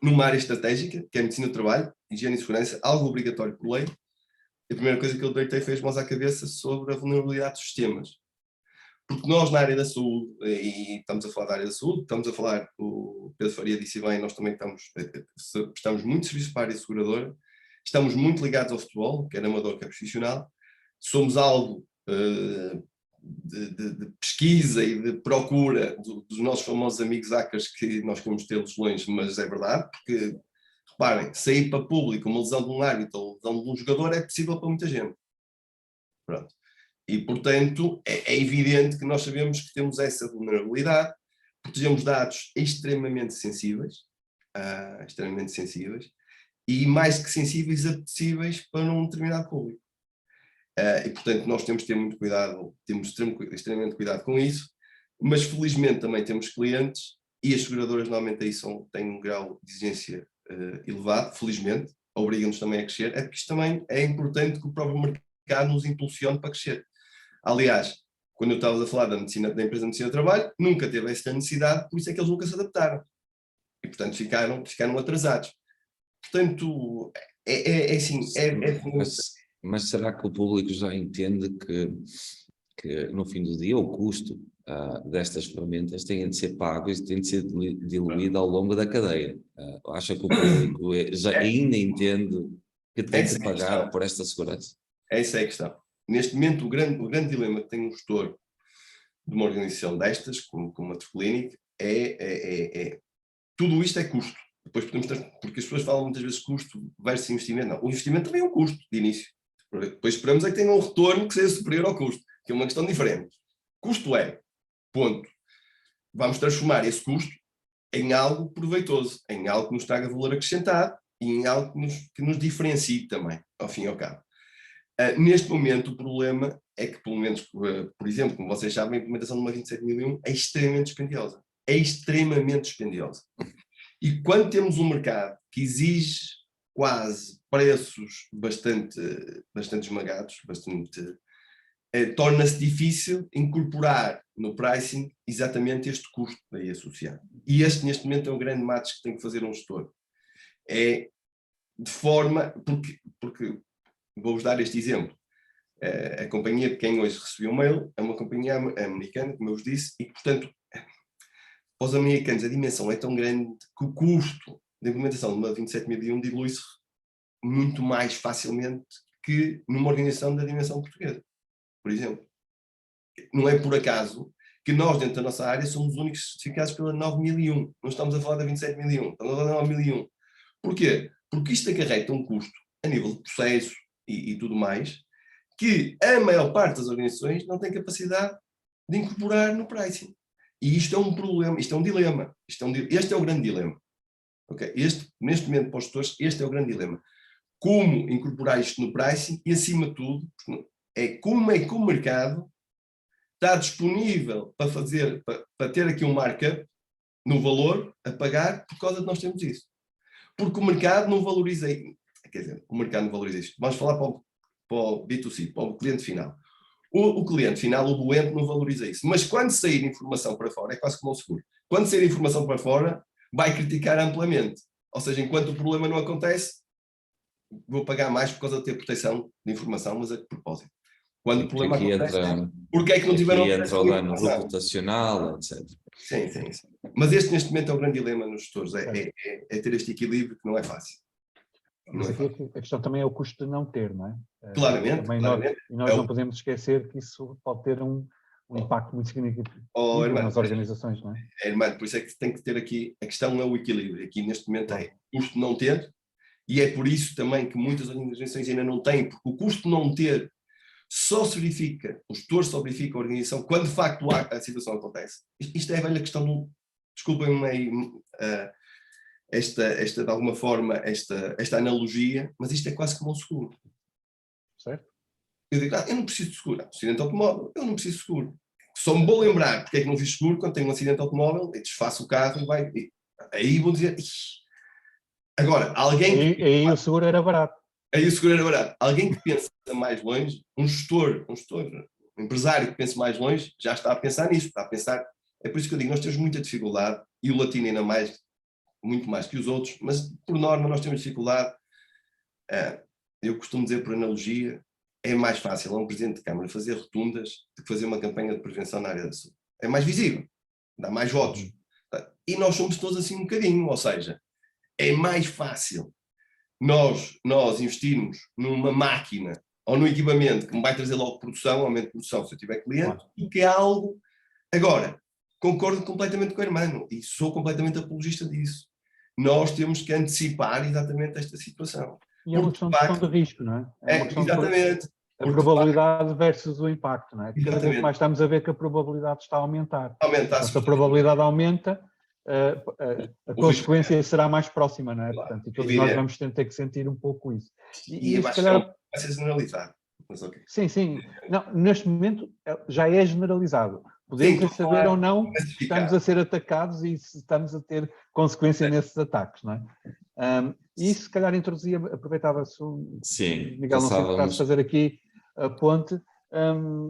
Speaker 4: numa área estratégica, que é a medicina do trabalho, higiene e segurança, algo obrigatório por lei. E a primeira coisa que eu deitei foi as mãos à cabeça sobre a vulnerabilidade dos sistemas. Porque nós na área da saúde, e estamos a falar da área da saúde, estamos a falar, o Pedro Faria disse bem, nós também estamos muito serviço para a área seguradora, estamos muito ligados ao futebol, quer amador, quer profissional, somos algo de pesquisa e de procura dos nossos famosos amigos hackers, que nós queremos tê-los longe, mas é verdade, porque, reparem, sair para público uma lesão de um árbitro ou lesão de um jogador é possível para muita gente. Pronto. E, portanto, é evidente que nós sabemos que temos essa vulnerabilidade, protegemos dados extremamente sensíveis, e mais que sensíveis, apetecíveis para um determinado público. E, portanto, nós temos de ter muito cuidado, temos extremamente cuidado com isso, mas felizmente também temos clientes, e as seguradoras normalmente aí têm um grau de exigência elevado, felizmente, obriga-nos também a crescer, é porque isto também é importante que o próprio mercado nos impulsione para crescer. Aliás, quando eu estava a falar da empresa de medicina do trabalho, nunca teve esta necessidade, por isso é que eles nunca se adaptaram. E, portanto, ficaram atrasados. Portanto, assim,
Speaker 3: Mas será que o público já entende que no fim do dia, o custo destas ferramentas tem de ser pago e tem de ser diluído ao longo da cadeia? Acha que o público já ainda entende que tem de pagar por esta segurança?
Speaker 4: Essa é a questão. Neste momento, o grande dilema que tem um gestor de uma organização destas, como a Truco Clínico, tudo isto é custo. Depois porque as pessoas falam muitas vezes custo versus investimento. Não, o investimento também é um custo de início. Depois esperamos é que tenha um retorno que seja superior ao custo, que é uma questão diferente. Custo é, ponto. Vamos transformar esse custo em algo proveitoso, em algo que nos traga valor acrescentado e em algo que nos diferencie também, ao fim e ao cabo. Neste momento, o problema é que, pelo menos, por exemplo, como vocês sabem, a implementação de uma 27001 é extremamente dispendiosa. É extremamente dispendiosa. E quando temos um mercado que exige quase preços bastante esmagados, torna-se difícil incorporar no pricing exatamente este custo daí associado. E neste momento, é um grande match que tem que fazer um gestor. É de forma, porque vou-vos dar este exemplo. A companhia de quem hoje recebeu o mail é uma companhia americana, como eu vos disse, e, portanto, para os americanos a dimensão é tão grande que o custo de implementação de uma 27001 dilui-se muito mais facilmente que numa organização da dimensão portuguesa, por exemplo. Não é por acaso que nós, dentro da nossa área, somos os únicos certificados pela 9001. Não estamos a falar da 27001, estamos a falar da 9001. Porquê? Porque isto acarreta um custo a nível de processo e tudo mais, que a maior parte das organizações não tem capacidade de incorporar no pricing. E isto é um problema, isto é um dilema. Este é o grande dilema. Okay? Neste momento, para os gestores, este é o grande dilema. Como incorporar isto no pricing e, acima de tudo, como é que o mercado está disponível para ter aqui um markup no valor a pagar por causa de nós termos isso. Porque o mercado não valoriza, quer dizer, o mercado não valoriza isto. Vamos falar para o B2C, para o cliente final. O cliente final, o doente, não valoriza isso. Mas quando sair informação para fora, é quase como o seguro. Quando sair informação para fora, vai criticar amplamente. Ou seja, enquanto o problema não acontece, vou pagar mais por causa de ter proteção de informação, mas a que propósito? Quando o problema acontece, porque é que não tiveram
Speaker 3: acesso à informação? Reputacional, etc.
Speaker 4: Sim. Mas neste momento é o grande dilema nos gestores, é ter este equilíbrio que não é fácil.
Speaker 2: Mas aqui a questão também é o custo de não ter, não é?
Speaker 4: Claramente,
Speaker 2: Também
Speaker 4: claramente.
Speaker 2: nós não podemos esquecer que isso pode ter um impacto muito significativo
Speaker 4: Hermano,
Speaker 2: nas organizações, não é?
Speaker 4: Hermano, por isso é que tem que ter aqui, a questão é o equilíbrio. Aqui neste momento é custo de não ter, e é por isso também que muitas organizações ainda não têm, porque o custo de não ter só se verifica, o gestor só verifica a organização quando de facto a situação acontece. Isto é a velha questão do, desculpem-me aí, esta de alguma forma, esta analogia, mas isto é quase como um seguro.
Speaker 2: Certo?
Speaker 4: Eu digo, eu não preciso de seguro. Acidente automóvel, eu não preciso de seguro. Só me vou lembrar porque é que não fiz seguro quando tenho um acidente automóvel, e desfaço o carro e vai. Aí vou dizer, ixi. Agora, alguém que...
Speaker 2: Aí o seguro era barato.
Speaker 4: Aí o seguro era barato. Alguém que pensa mais longe, um gestor, um empresário que pensa mais longe, já está a pensar nisso, está a pensar. É por isso que eu digo, nós temos muita dificuldade, e o latino ainda mais, muito mais que os outros, mas por norma nós temos dificuldade. Eu costumo dizer por analogia, é mais fácil a um presidente de Câmara fazer rotundas do que fazer uma campanha de prevenção na área da saúde. É mais visível, dá mais votos. E nós somos todos assim um bocadinho, ou seja, é mais fácil nós investirmos numa máquina ou num equipamento que me vai trazer logo produção, aumento de produção se eu tiver cliente, do que é algo... Agora, concordo completamente com o Hermano e sou completamente apologista disso. Nós temos que antecipar exatamente esta situação.
Speaker 2: E é uma questão de gestão de risco, não é? É uma questão
Speaker 4: exatamente.
Speaker 2: De a probabilidade versus o impacto, não é? Cada vez mais estamos a ver que a probabilidade está a aumentar. Então, se a probabilidade aumenta, a consequência será mais próxima, não é?
Speaker 4: Claro,
Speaker 2: Portanto, e todos nós vamos ter que sentir um pouco isso.
Speaker 4: E eu acho que vai ser generalizado. Mas okay.
Speaker 2: Sim, sim. Não, neste momento já é generalizado. Podemos saber ou não se estamos a ser atacados e se estamos a ter consequência nesses ataques, não é? E isso, se calhar, aproveitava-se Miguel, não sei se para fazer aqui a ponte,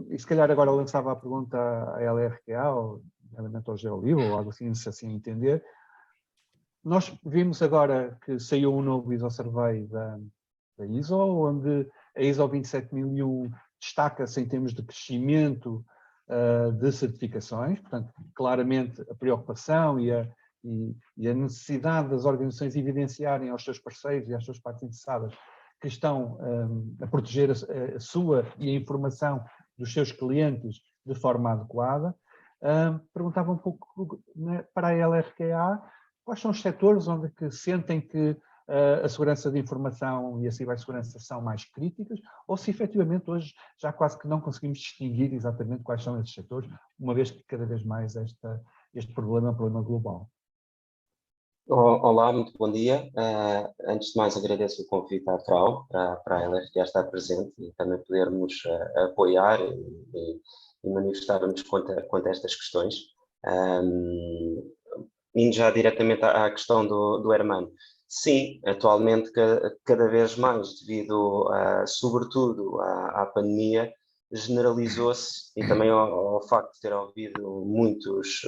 Speaker 2: e se calhar agora lançava a pergunta à LRQA, ou ao Geolibra, ou algo assim, se assim entender. Nós vimos agora que saiu um novo ISO Survey da ISO, onde a ISO 27001 destaca-se em termos de crescimento de certificações, portanto, claramente a preocupação e a necessidade das organizações evidenciarem aos seus parceiros e às suas partes interessadas que estão a proteger a sua e a informação dos seus clientes de forma adequada. Perguntava um pouco, né, para a LRQA, quais são os setores onde que sentem que a segurança de informação e a cibersegurança são mais críticas, ou se efetivamente hoje já quase que não conseguimos distinguir exatamente quais são esses setores, uma vez que cada vez mais este problema é um problema global.
Speaker 5: Olá, muito bom dia. Antes de mais, agradeço o convite à FRAU para a LRQA estar presente e também podermos apoiar e manifestarmos quanto a estas questões. Indo já diretamente à questão do Hermano. Sim, atualmente cada vez mais, devido sobretudo à pandemia, generalizou-se, e também ao facto de ter havido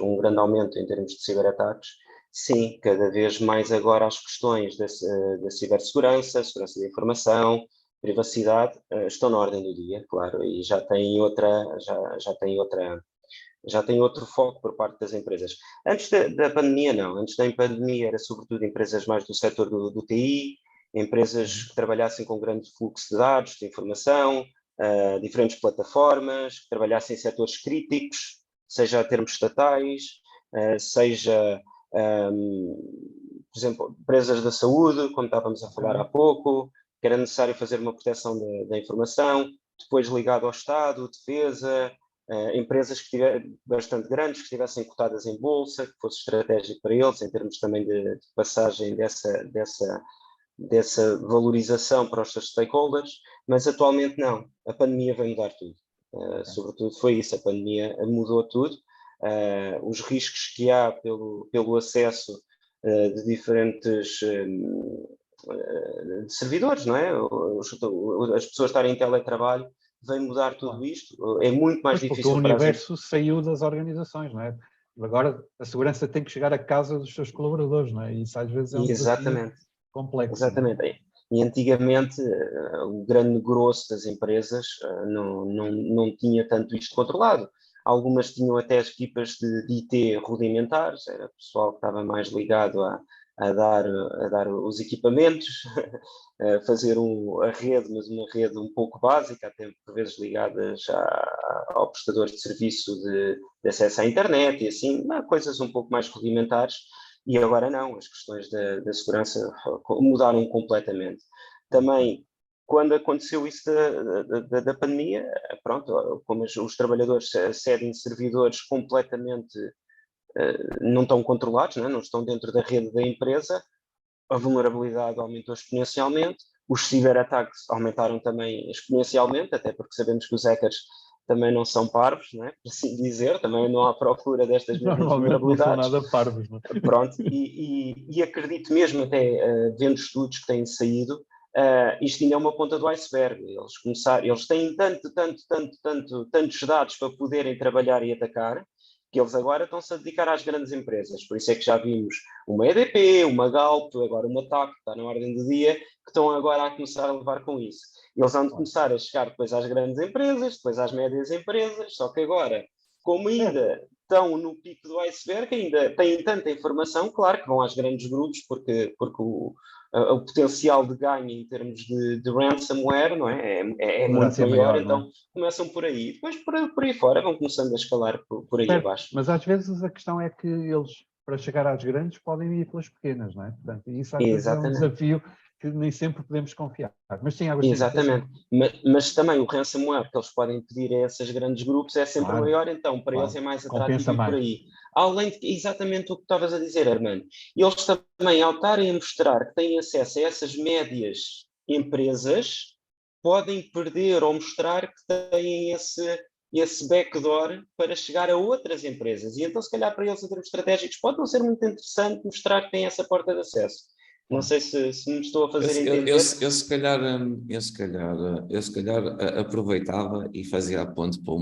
Speaker 5: um grande aumento em termos de ciberataques. Sim, cada vez mais agora as questões da cibersegurança, segurança da informação, privacidade, estão na ordem do dia, claro, e já tem outro foco por parte das empresas. Antes da pandemia, não. Antes da pandemia era sobretudo empresas mais do setor do TI, empresas que trabalhassem com grande fluxo de dados, de informação, diferentes plataformas, que trabalhassem em setores críticos, seja a termos estatais, seja, por exemplo, empresas da saúde, como estávamos a falar há pouco, que era necessário fazer uma proteção da informação, depois ligado ao Estado, defesa, empresas bastante grandes, que estivessem cotadas em bolsa, que fosse estratégico para eles, em termos também de passagem dessa valorização para os seus stakeholders, mas atualmente não. A pandemia vai mudar tudo. Sobretudo foi isso, a pandemia mudou tudo. Os riscos que há pelo acesso de diferentes de servidores, não é? As pessoas estarem em teletrabalho, vem mudar tudo isto, é muito mais difícil.
Speaker 2: Porque o universo saiu das organizações, não é? Agora a segurança tem que chegar à casa dos seus colaboradores, não é? E isso às vezes é um desafio complexo.
Speaker 5: Exatamente. É? E antigamente o grande grosso das empresas não tinha tanto isto controlado. Algumas tinham até as equipas de IT rudimentares, era o pessoal que estava mais ligado a dar os equipamentos, a fazer a rede, mas uma rede um pouco básica, até por vezes ligadas ao prestador de serviço de acesso à internet e assim, coisas um pouco mais rudimentares. E agora não, as questões da segurança mudaram completamente. Também, quando aconteceu isso da pandemia, pronto, como os trabalhadores acedem servidores completamente não estão controlados, não estão dentro da rede da empresa, a vulnerabilidade aumentou exponencialmente, os ciberataques aumentaram também exponencialmente, até porque sabemos que os hackers também não são parvos, não é? Por assim dizer, também não há procura destas mesmas
Speaker 2: Normalmente não são
Speaker 5: vulnerabilidades.
Speaker 2: nada parvos. Não?
Speaker 5: Pronto, e acredito mesmo, até vendo estudos que têm saído, isto ainda é uma ponta do iceberg. Eles têm tantos dados para poderem trabalhar e atacar, que eles agora estão-se a dedicar às grandes empresas. Por isso é que já vimos uma EDP, uma Galp, agora uma TAC, que está na ordem do dia, que estão agora a começar a levar com isso. Eles vão começar a chegar depois às grandes empresas, depois às médias empresas, só que agora, como ainda estão no pico do iceberg, ainda têm tanta informação, claro que vão às grandes grupos, porque o potencial de ganho em termos de ransomware, não é muito maior, então começam por aí. Depois por aí fora vão começando a escalar por aí abaixo.
Speaker 2: Mas às vezes a questão é que eles, para chegar às grandes, podem ir pelas pequenas, não é? Portanto, isso às vezes é um desafio que nem sempre podemos confiar. Mas sim, Agostinho.
Speaker 5: Exatamente. Mas também o ransomware que eles podem pedir a esses grandes grupos é sempre maior, então para eles é mais atrativo por aí. Além de exatamente o que estavas a dizer, Armando, eles também, ao estarem a mostrar que têm acesso a essas médias empresas, podem perder ou mostrar que têm esse backdoor para chegar a outras empresas. E então, se calhar, para eles, em termos estratégicos, pode não ser muito interessante mostrar que têm essa porta de acesso. Não sei se me estou a fazer entender.
Speaker 3: Eu se calhar aproveitava e fazia a ponte para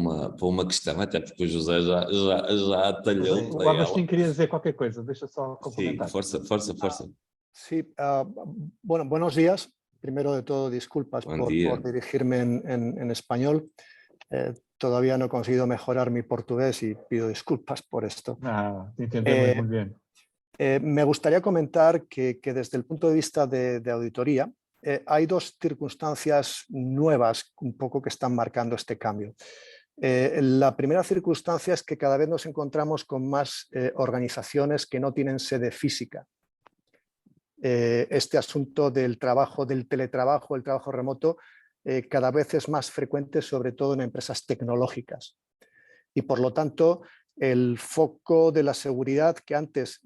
Speaker 3: uma questão, até porque o José já atalhou.
Speaker 2: O Agostinho queria dizer qualquer coisa, deixa só complementar.
Speaker 3: Sí, força.
Speaker 6: Sí, bueno, buenos días. Primero de todo, disculpas por dirigirme en español. Todavía no he conseguido mejorar mi portugués y pido disculpas por esto.
Speaker 2: Te entendemos muy bien.
Speaker 6: Me gustaría comentar que desde el punto de vista de auditoría hay dos circunstancias nuevas un poco que están marcando este cambio. La primera circunstancia es que cada vez nos encontramos con más organizaciones que no tienen sede física. Este asunto del teletrabajo, el trabajo remoto, cada vez es más frecuente, sobre todo en empresas tecnológicas. Y por lo tanto, el foco de la seguridad que antes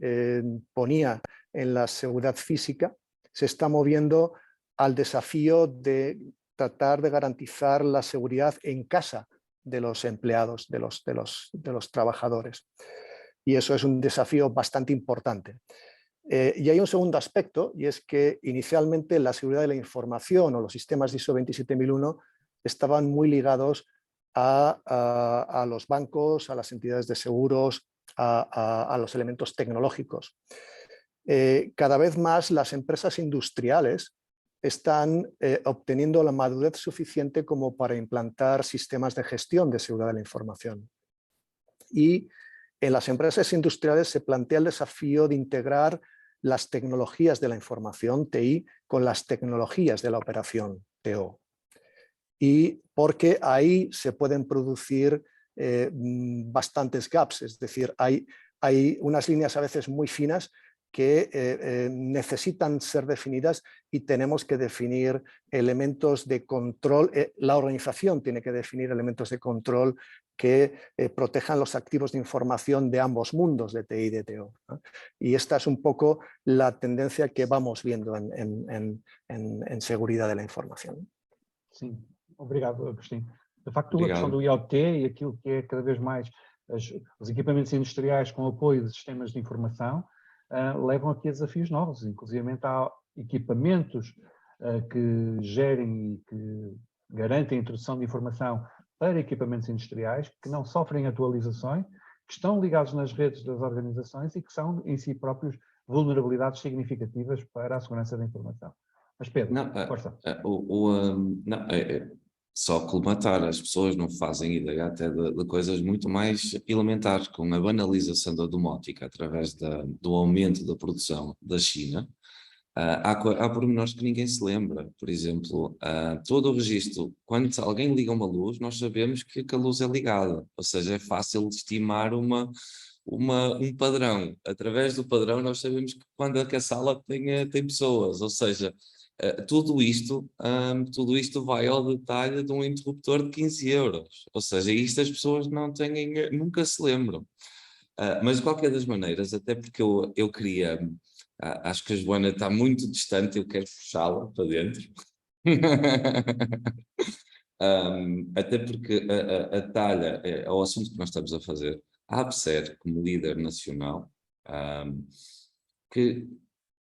Speaker 6: ponía en la seguridad física se está moviendo al desafío de tratar de garantizar la seguridad en casa de los empleados, de los trabajadores. Y eso es un desafío bastante importante. Y hay un segundo aspecto, y es que inicialmente la seguridad de la información o los sistemas de ISO 27001 estaban muy ligados a los bancos, a las entidades de seguros, a los elementos tecnológicos. Cada vez más las empresas industriales están obteniendo la madurez suficiente como para implantar sistemas de gestión de seguridad de la información. Y en las empresas industriales se plantea el desafío de integrar las tecnologías de la información, TI, con las tecnologías de la operación, TO. Y porque ahí se pueden producir bastantes gaps, es decir, hay unas líneas a veces muy finas que necesitan ser definidas y tenemos que definir elementos de control. La organización tiene que definir elementos de control que protejan los activos de información de ambos mundos, de TI y de TO, ¿no? Y esta es un poco la tendencia que vamos viendo en seguridad de la información.
Speaker 2: Sim, obrigado, Agostinho. De facto, a questão do IoT e aquilo que é cada vez mais os equipamentos industriais com apoio de sistemas de informação levam aqui a desafios novos, inclusive há equipamentos que gerem e que garantem a introdução de informação para equipamentos industriais que não sofrem atualizações, que estão ligados nas redes das organizações e que são em si próprios vulnerabilidades significativas para a segurança da informação. Mas Pedro, força.
Speaker 3: só colmatar, as pessoas não fazem ideia até de coisas muito mais elementares, com a banalização da domótica através do aumento da produção da China. Há pormenores que ninguém se lembra. Por exemplo, todo o registro, quando alguém liga uma luz, nós sabemos que a luz é ligada, ou seja, é fácil de estimar um padrão. Através do padrão nós sabemos que quando a sala tem pessoas, ou seja, tudo isto vai ao detalhe de um interruptor de 15 euros, ou seja, isto as pessoas nunca se lembram. Mas de qualquer das maneiras, até porque eu queria, acho que a Joana está muito distante, eu quero puxá-la para dentro. Até porque a talha é o assunto que nós estamos a fazer. A ABSER, como líder nacional,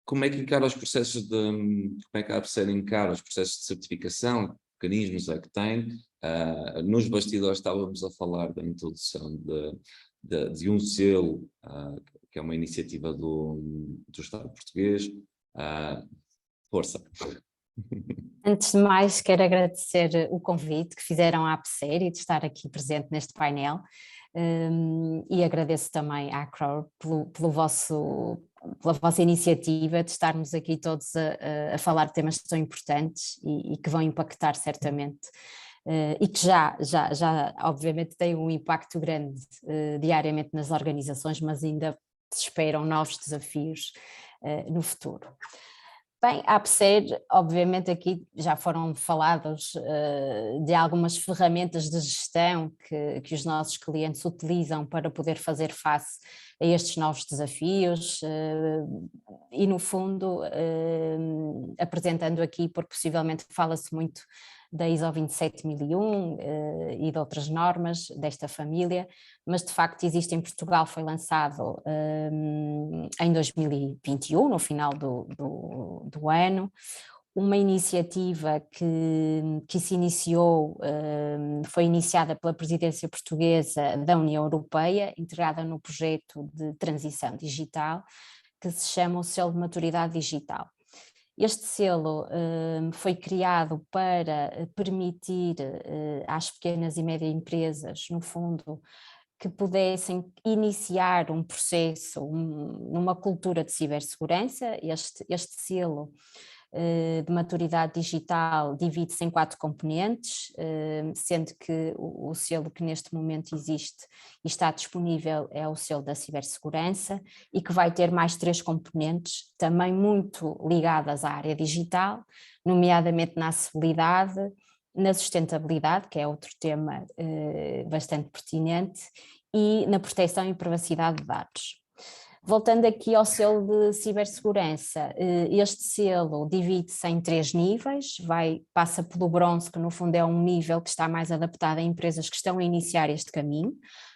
Speaker 3: como é que encara os processos como é que a ABSER encara os processos de certificação, que mecanismos é que tem? Nos bastidores estávamos a falar da introdução de um selo, que é uma iniciativa do Estado português. Força!
Speaker 7: Antes de mais, quero agradecer o convite que fizeram à ABSER e de estar aqui presente neste painel, e agradeço também à Crow pela vossa iniciativa de estarmos aqui todos a falar de temas tão importantes e que vão impactar certamente, e que já obviamente têm um impacto grande diariamente nas organizações, mas ainda se esperam novos desafios no futuro. Bem, a ABSER, obviamente aqui já foram falados de algumas ferramentas de gestão que os nossos clientes utilizam para poder fazer face a estes novos desafios e no fundo, apresentando aqui, porque possivelmente fala-se muito da ISO 27001 e de outras normas desta família, mas de facto existe em Portugal, foi lançado em 2021, no final do ano, uma iniciativa que se iniciou, foi iniciada pela presidência portuguesa da União Europeia, integrada no projeto de transição digital, que se chama o Selo de Maturidade Digital. Este selo foi criado para permitir às pequenas e médias empresas, no fundo, que pudessem iniciar um processo numa cultura de cibersegurança. Este selo de maturidade digital divide-se em 4 componentes, sendo que o selo que neste momento existe e está disponível é o selo da cibersegurança e que vai ter mais 3 componentes, também muito ligadas à área digital, nomeadamente na acessibilidade, na sustentabilidade, que é outro tema bastante pertinente, e na proteção e privacidade de dados. Voltando aqui ao selo de cibersegurança, este selo divide-se em 3 níveis, passa pelo bronze, que no fundo é um nível que está mais adaptado a empresas que estão a iniciar este caminho,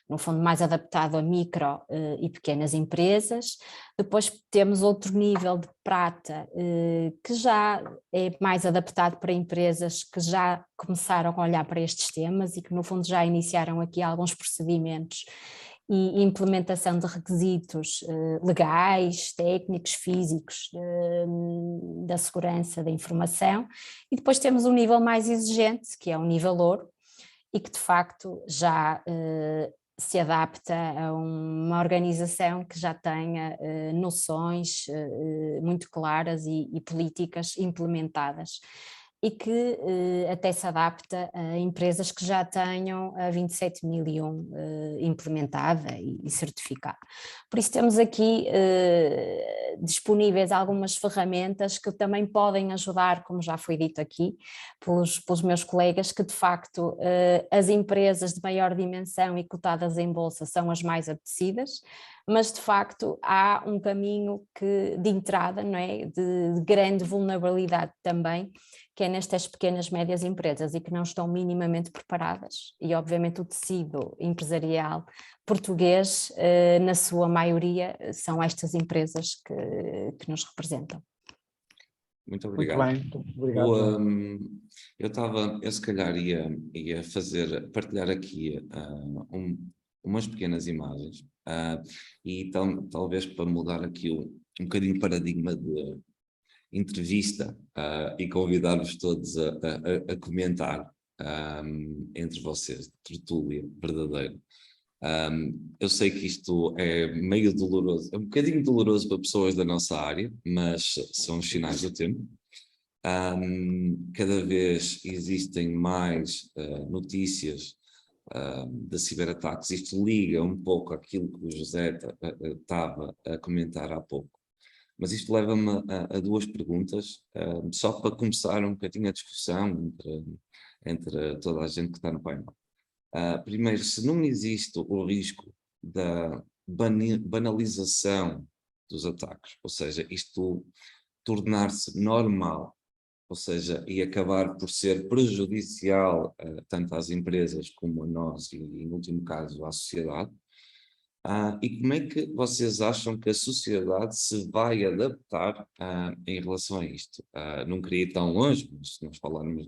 Speaker 7: no fundo mais adaptado a micro e pequenas empresas. Depois temos outro nível de prata, que já é mais adaptado para empresas que já começaram a olhar para estes temas e que no fundo já iniciaram aqui alguns procedimentos e implementação de requisitos legais, técnicos, físicos da segurança da informação. E depois temos um nível mais exigente, que é o nível ouro, e que de facto já se adapta a uma organização que já tenha noções muito claras e políticas implementadas, e que até se adapta a empresas que já tenham a 27001 implementada e certificada. Por isso temos aqui disponíveis algumas ferramentas que também podem ajudar, como já foi dito aqui pelos meus colegas, que de facto as empresas de maior dimensão e cotadas em bolsa são as mais apetecidas, mas de facto há um caminho de entrada, não é? de grande vulnerabilidade também, que é nestas pequenas e médias empresas e que não estão minimamente preparadas, e obviamente o tecido empresarial português, na sua maioria, são estas empresas que nos representam.
Speaker 3: Muito obrigado.
Speaker 2: Muito bem, obrigado.
Speaker 3: Eu se calhar ia partilhar aqui umas pequenas imagens e talvez para mudar aqui um bocadinho o paradigma de entrevista e convidar-vos todos a comentar. entre vocês, tertúlia verdadeira. Eu sei que isto é meio doloroso, é um bocadinho doloroso para pessoas da nossa área, mas são os sinais do tempo. Cada vez existem mais notícias de ciberataques. Isto liga um pouco àquilo que o José estava a comentar há pouco. Mas isto leva-me a duas perguntas, só para começar um bocadinho a discussão entre toda a gente que está no painel. Primeiro, se não existe o risco da banalização dos ataques, ou seja, isto tornar-se normal, ou seja, e acabar por ser prejudicial tanto às empresas como a nós e, em último caso, à sociedade. E como é que vocês acham que a sociedade se vai adaptar em relação a isto? Não queria ir tão longe, mas se nós falarmos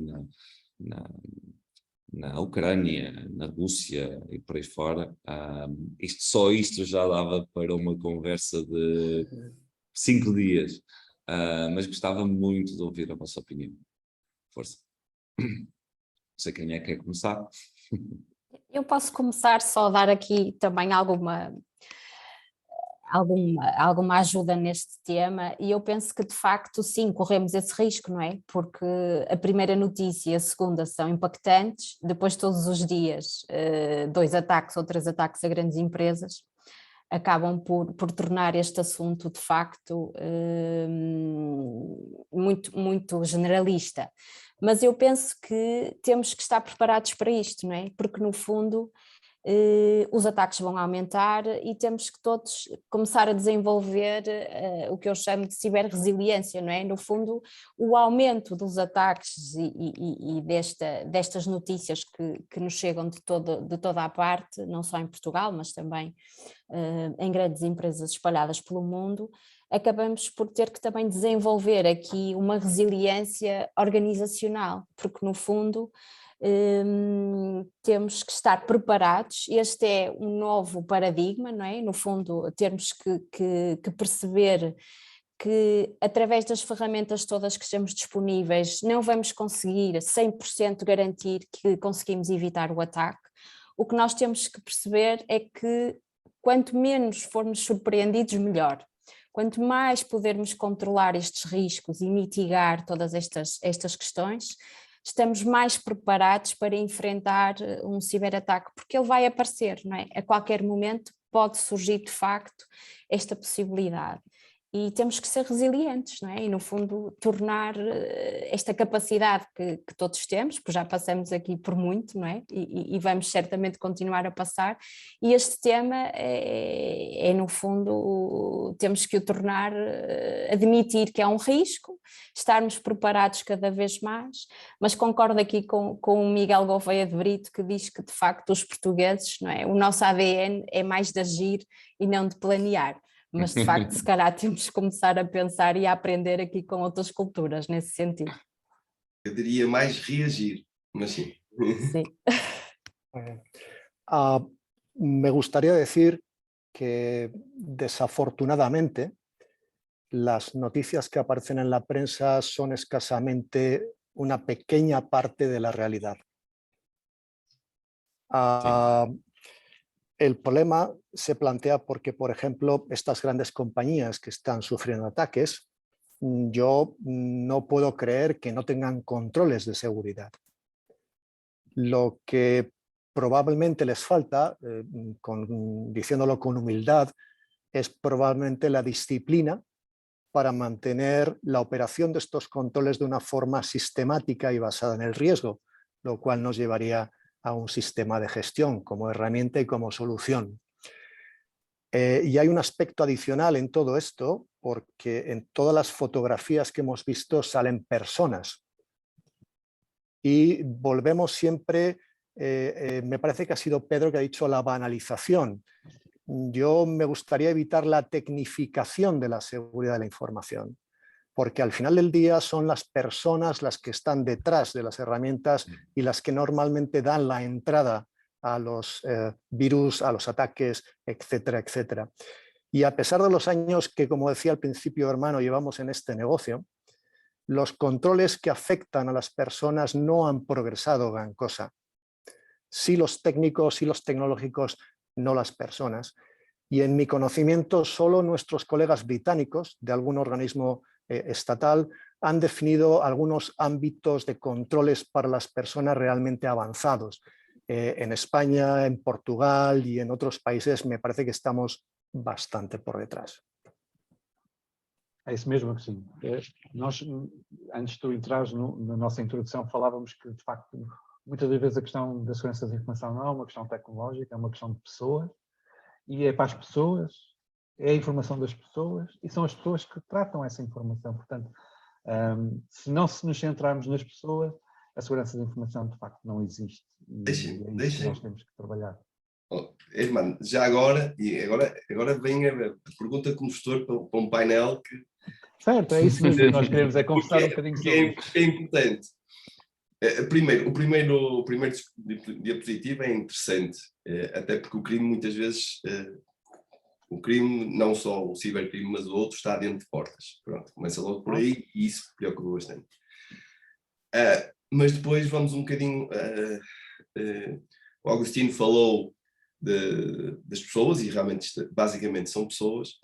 Speaker 3: na Ucrânia, na Rússia e por aí fora, só isto já dava para uma conversa de 5 dias. Mas gostava muito de ouvir a vossa opinião. Força. Não sei quem é que quer começar.
Speaker 7: Eu posso começar só a dar aqui também alguma ajuda neste tema, e eu penso que de facto sim, corremos esse risco, não é? Porque a primeira notícia e a segunda são impactantes, depois todos os dias 2 ataques ou 3 ataques a grandes empresas acabam por tornar este assunto de facto muito generalista. Mas eu penso que temos que estar preparados para isto, não é? Porque no fundo os ataques vão aumentar e temos que todos começar a desenvolver o que eu chamo de ciberresiliência, não é? No fundo, o aumento dos ataques e destas notícias que nos chegam de toda a parte, não só em Portugal, mas também em grandes empresas espalhadas pelo mundo, acabamos por ter que também desenvolver aqui uma resiliência organizacional, porque no fundo temos que estar preparados. Este é um novo paradigma, não é? No fundo, temos que perceber que através das ferramentas todas que estamos disponíveis não vamos conseguir 100% garantir que conseguimos evitar o ataque. O que nós temos que perceber é que quanto menos formos surpreendidos, melhor. Quanto mais pudermos controlar estes riscos e mitigar todas estas questões, estamos mais preparados para enfrentar um ciberataque, porque ele vai aparecer, não é? A qualquer momento pode surgir de facto esta possibilidade. E temos que ser resilientes, não é? E no fundo tornar esta capacidade que todos temos, porque já passamos aqui por muito, não é? E vamos certamente continuar a passar, e este tema é no fundo, temos que o tornar, admitir que é um risco, estarmos preparados cada vez mais, mas concordo aqui com o Miguel Gouveia de Brito, que diz que de facto os portugueses, não é? O nosso ADN é mais de agir e não de planear. Mas de facto se calhar temos que começar a pensar e a aprender aqui com outras culturas nesse sentido.
Speaker 4: Eu diria mais reagir, mas sim.
Speaker 7: Sí.
Speaker 6: Me gustaría decir que desafortunadamente las noticias que aparecen en la prensa son escasamente una pequeña parte de la realidad. El problema se plantea porque, por ejemplo, estas grandes compañías que están sufriendo ataques, yo no puedo creer que no tengan controles de seguridad. Lo que probablemente les falta, diciéndolo con humildad, es probablemente la disciplina para mantener la operación de estos controles de una forma sistemática y basada en el riesgo, lo cual nos llevaría a un sistema de gestión como herramienta y como solución. Y hay un aspecto adicional en todo esto, porque en todas las fotografías que hemos visto salen personas. Y volvemos siempre, me parece que ha sido Pedro que ha dicho la banalización. Yo me gustaría evitar la tecnificación de la seguridad de la información, porque al final del día son las personas las que están detrás de las herramientas y las que normalmente dan la entrada a los virus, a los ataques, etcétera, etcétera. Y a pesar de los años que, como decía al principio, hermano, llevamos en este negocio, los controles que afectan a las personas no han progresado gran cosa. Sí los técnicos, sí los tecnológicos, no las personas. Y en mi conocimiento, solo nuestros colegas británicos de algún organismo estatal han definido algunos ámbitos de controles para las personas realmente avanzados. En España, en Portugal y en otros países me parece que estamos bastante por detrás.
Speaker 2: É isso mesmo, Agostinho. Nós, antes de tu entrares na nossa introdução, falávamos que, de facto, muitas das vezes a questão da segurança da informação não é uma questão tecnológica, é uma questão de pessoas, e é para as pessoas, é a informação das pessoas, e são as pessoas que tratam essa informação. Portanto, se não se nos centrarmos nas pessoas, a segurança da informação, de facto, não existe. E é isso que nós temos que trabalhar.
Speaker 4: Hermano, já agora, agora vem a pergunta como gestor para um painel que...
Speaker 2: Certo, é isso mesmo que nós queremos, é conversar um bocadinho sobre isso.
Speaker 4: É importante. O primeiro diapositivo é interessante, até porque o crime muitas vezes, o crime, não só o cibercrime, mas o outro está dentro de portas. Pronto, começa logo por aí e isso preocupa bastante. Mas depois vamos um bocadinho, o Agostinho falou das pessoas, e realmente basicamente são pessoas,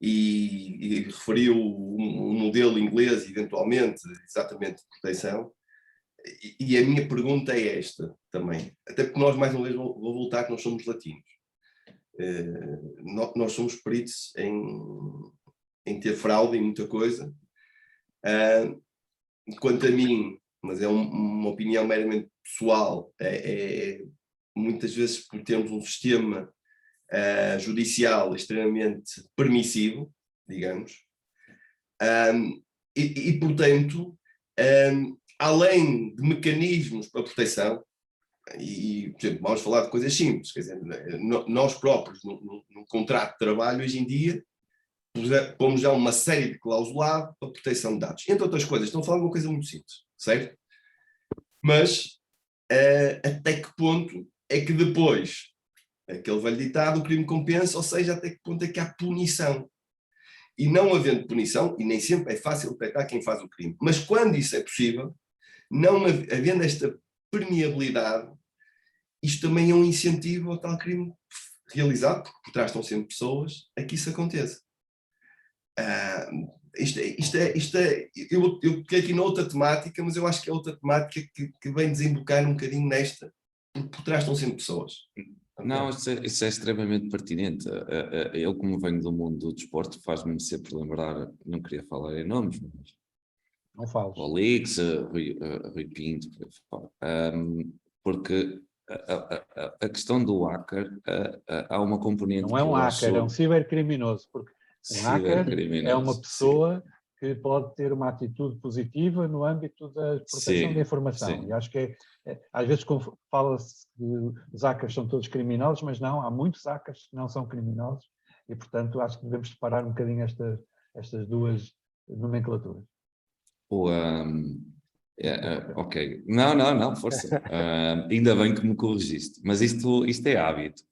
Speaker 4: e referiu um modelo inglês, eventualmente, exatamente de proteção, e a minha pergunta é esta também, até porque nós, mais uma vez, vou voltar que nós somos latinos. Nós somos peritos em ter fraude em muita coisa. Quanto a mim, mas é uma opinião meramente pessoal, muitas vezes por termos um sistema judicial extremamente permissivo, digamos, portanto, além de mecanismos para proteção, e, por exemplo, vamos falar de coisas simples, quer dizer, nós próprios, no contrato de trabalho, hoje em dia, pomos já uma série de clausulado para proteção de dados. Entre outras coisas, estão a falar de uma coisa muito simples, certo? Mas até que ponto é que depois, aquele velho ditado, o crime compensa, ou seja, até que ponto é que há punição? E não havendo punição, e nem sempre é fácil detectar quem faz o crime, mas quando isso é possível, não havendo esta permeabilidade, isto também é um incentivo ao tal crime realizado, porque por trás estão sempre pessoas, a que isso aconteça. Eu fiquei aqui noutra temática, mas eu acho que é outra temática que vem desembocar um bocadinho nesta, porque por trás estão sempre pessoas.
Speaker 3: Não, isso é extremamente pertinente. Eu, como venho do mundo do desporto, faz-me sempre lembrar, não queria falar em nomes, mas...
Speaker 2: Não falo.
Speaker 3: O Lix, Rui Pinto, porque a questão do hacker, há uma componente...
Speaker 2: Não é um hacker, é um cibercriminoso, porque um hacker é uma pessoa que pode ter uma atitude positiva no âmbito da proteção da informação. Sim. E acho que às vezes fala-se que os hackers são todos criminosos, mas não, há muitos hackers que não são criminosos e, portanto, acho que devemos separar um bocadinho estas duas nomenclaturas.
Speaker 3: Ok. Não, força. Ainda bem que me corrigiste, mas isto é hábito.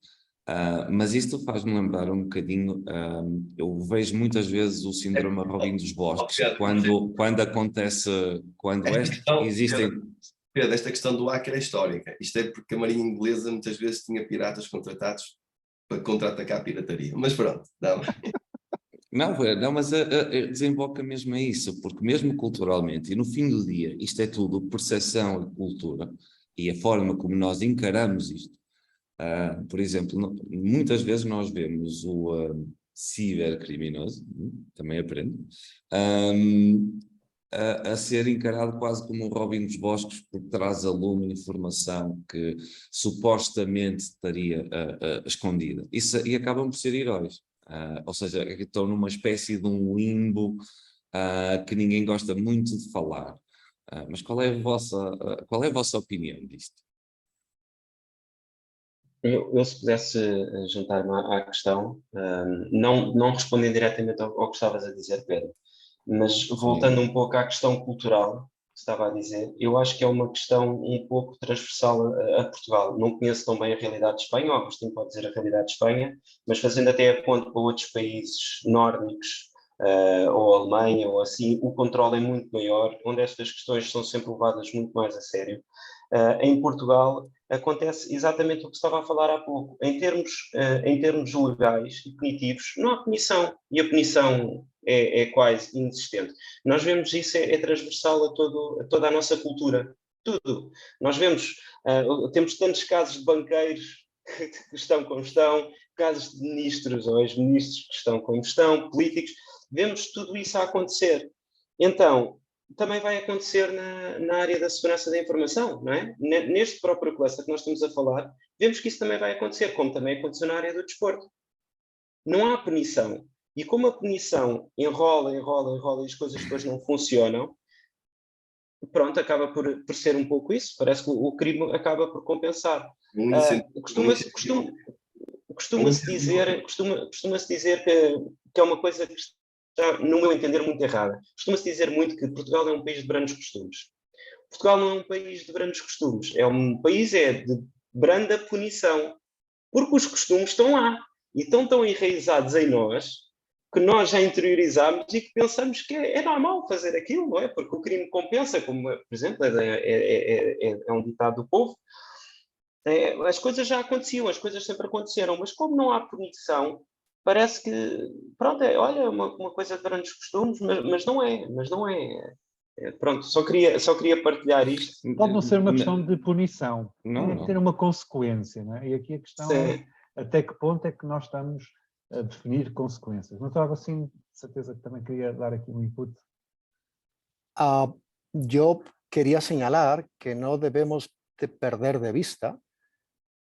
Speaker 3: Mas isto faz-me lembrar um bocadinho, eu vejo muitas vezes o síndrome Robin dos Bosques, quando acontece, quando existem...
Speaker 4: Pedro, esta questão do hacker é histórica. Isto é porque a Marinha Inglesa muitas vezes tinha piratas contratados para contra-atacar a pirataria. Mas pronto, não.
Speaker 3: Não, mas desemboca mesmo a isso, porque mesmo culturalmente, e no fim do dia, isto é tudo percepção e cultura, e a forma como nós encaramos isto. Por exemplo, muitas vezes nós vemos o cibercriminoso, também aprendo, a ser encarado quase como um Robin dos Bosques, porque traz a lume informação que supostamente estaria escondida. E acabam por ser heróis. Ou seja, estão numa espécie de um limbo que ninguém gosta muito de falar. Mas qual é a vossa opinião disto?
Speaker 5: Eu se pudesse juntar-me à questão, não respondendo diretamente ao que estavas a dizer, Pedro, mas voltando um pouco à questão cultural que estava a dizer, eu acho que é uma questão um pouco transversal a Portugal. Não conheço tão bem a realidade de Espanha, o Agostinho pode dizer a realidade de Espanha, mas fazendo até a ponte para outros países nórdicos ou Alemanha, ou assim, o controle é muito maior, onde estas questões são sempre levadas muito mais a sério. Em Portugal acontece exatamente o que estava a falar há pouco. Em termos legais e punitivos, não há punição, e a punição é quase inexistente. Nós vemos isso, é transversal a toda a nossa cultura, tudo. Nós vemos, temos tantos casos de banqueiros que estão como estão, casos de ministros ou ex-ministros que estão como estão, políticos, vemos tudo isso a acontecer. Então, também vai acontecer na área da segurança da informação, não é? Neste próprio cluster que nós estamos a falar, vemos que isso também vai acontecer, como também aconteceu na área do desporto. Não há punição. E como a punição enrola e as coisas depois não funcionam, pronto, acaba por ser um pouco isso. Parece que o crime acaba por compensar. Costuma-se dizer que é uma coisa que está, no meu entender, muito errada. Costuma-se dizer muito que Portugal é um país de brandos costumes. Portugal não é um país de brandos costumes, é um país de branda punição, porque os costumes estão lá e estão tão enraizados em nós que nós já interiorizamos e que pensamos que é normal fazer aquilo, não é? Porque o crime compensa, como, por exemplo, é um ditado do povo. As coisas já aconteciam, as coisas sempre aconteceram, mas como não há punição, parece que, pronto, olha, uma coisa de grandes costumes, mas não é. Pronto, só queria partilhar isto.
Speaker 2: Pode não ser uma questão de punição,
Speaker 3: Não,
Speaker 2: tem que ter uma consequência, não é? E aqui a questão é até que ponto é que nós estamos a definir consequências. Não estava assim, de certeza que também queria dar aqui um input.
Speaker 6: Yo quería señalar que no debemos de perder de vista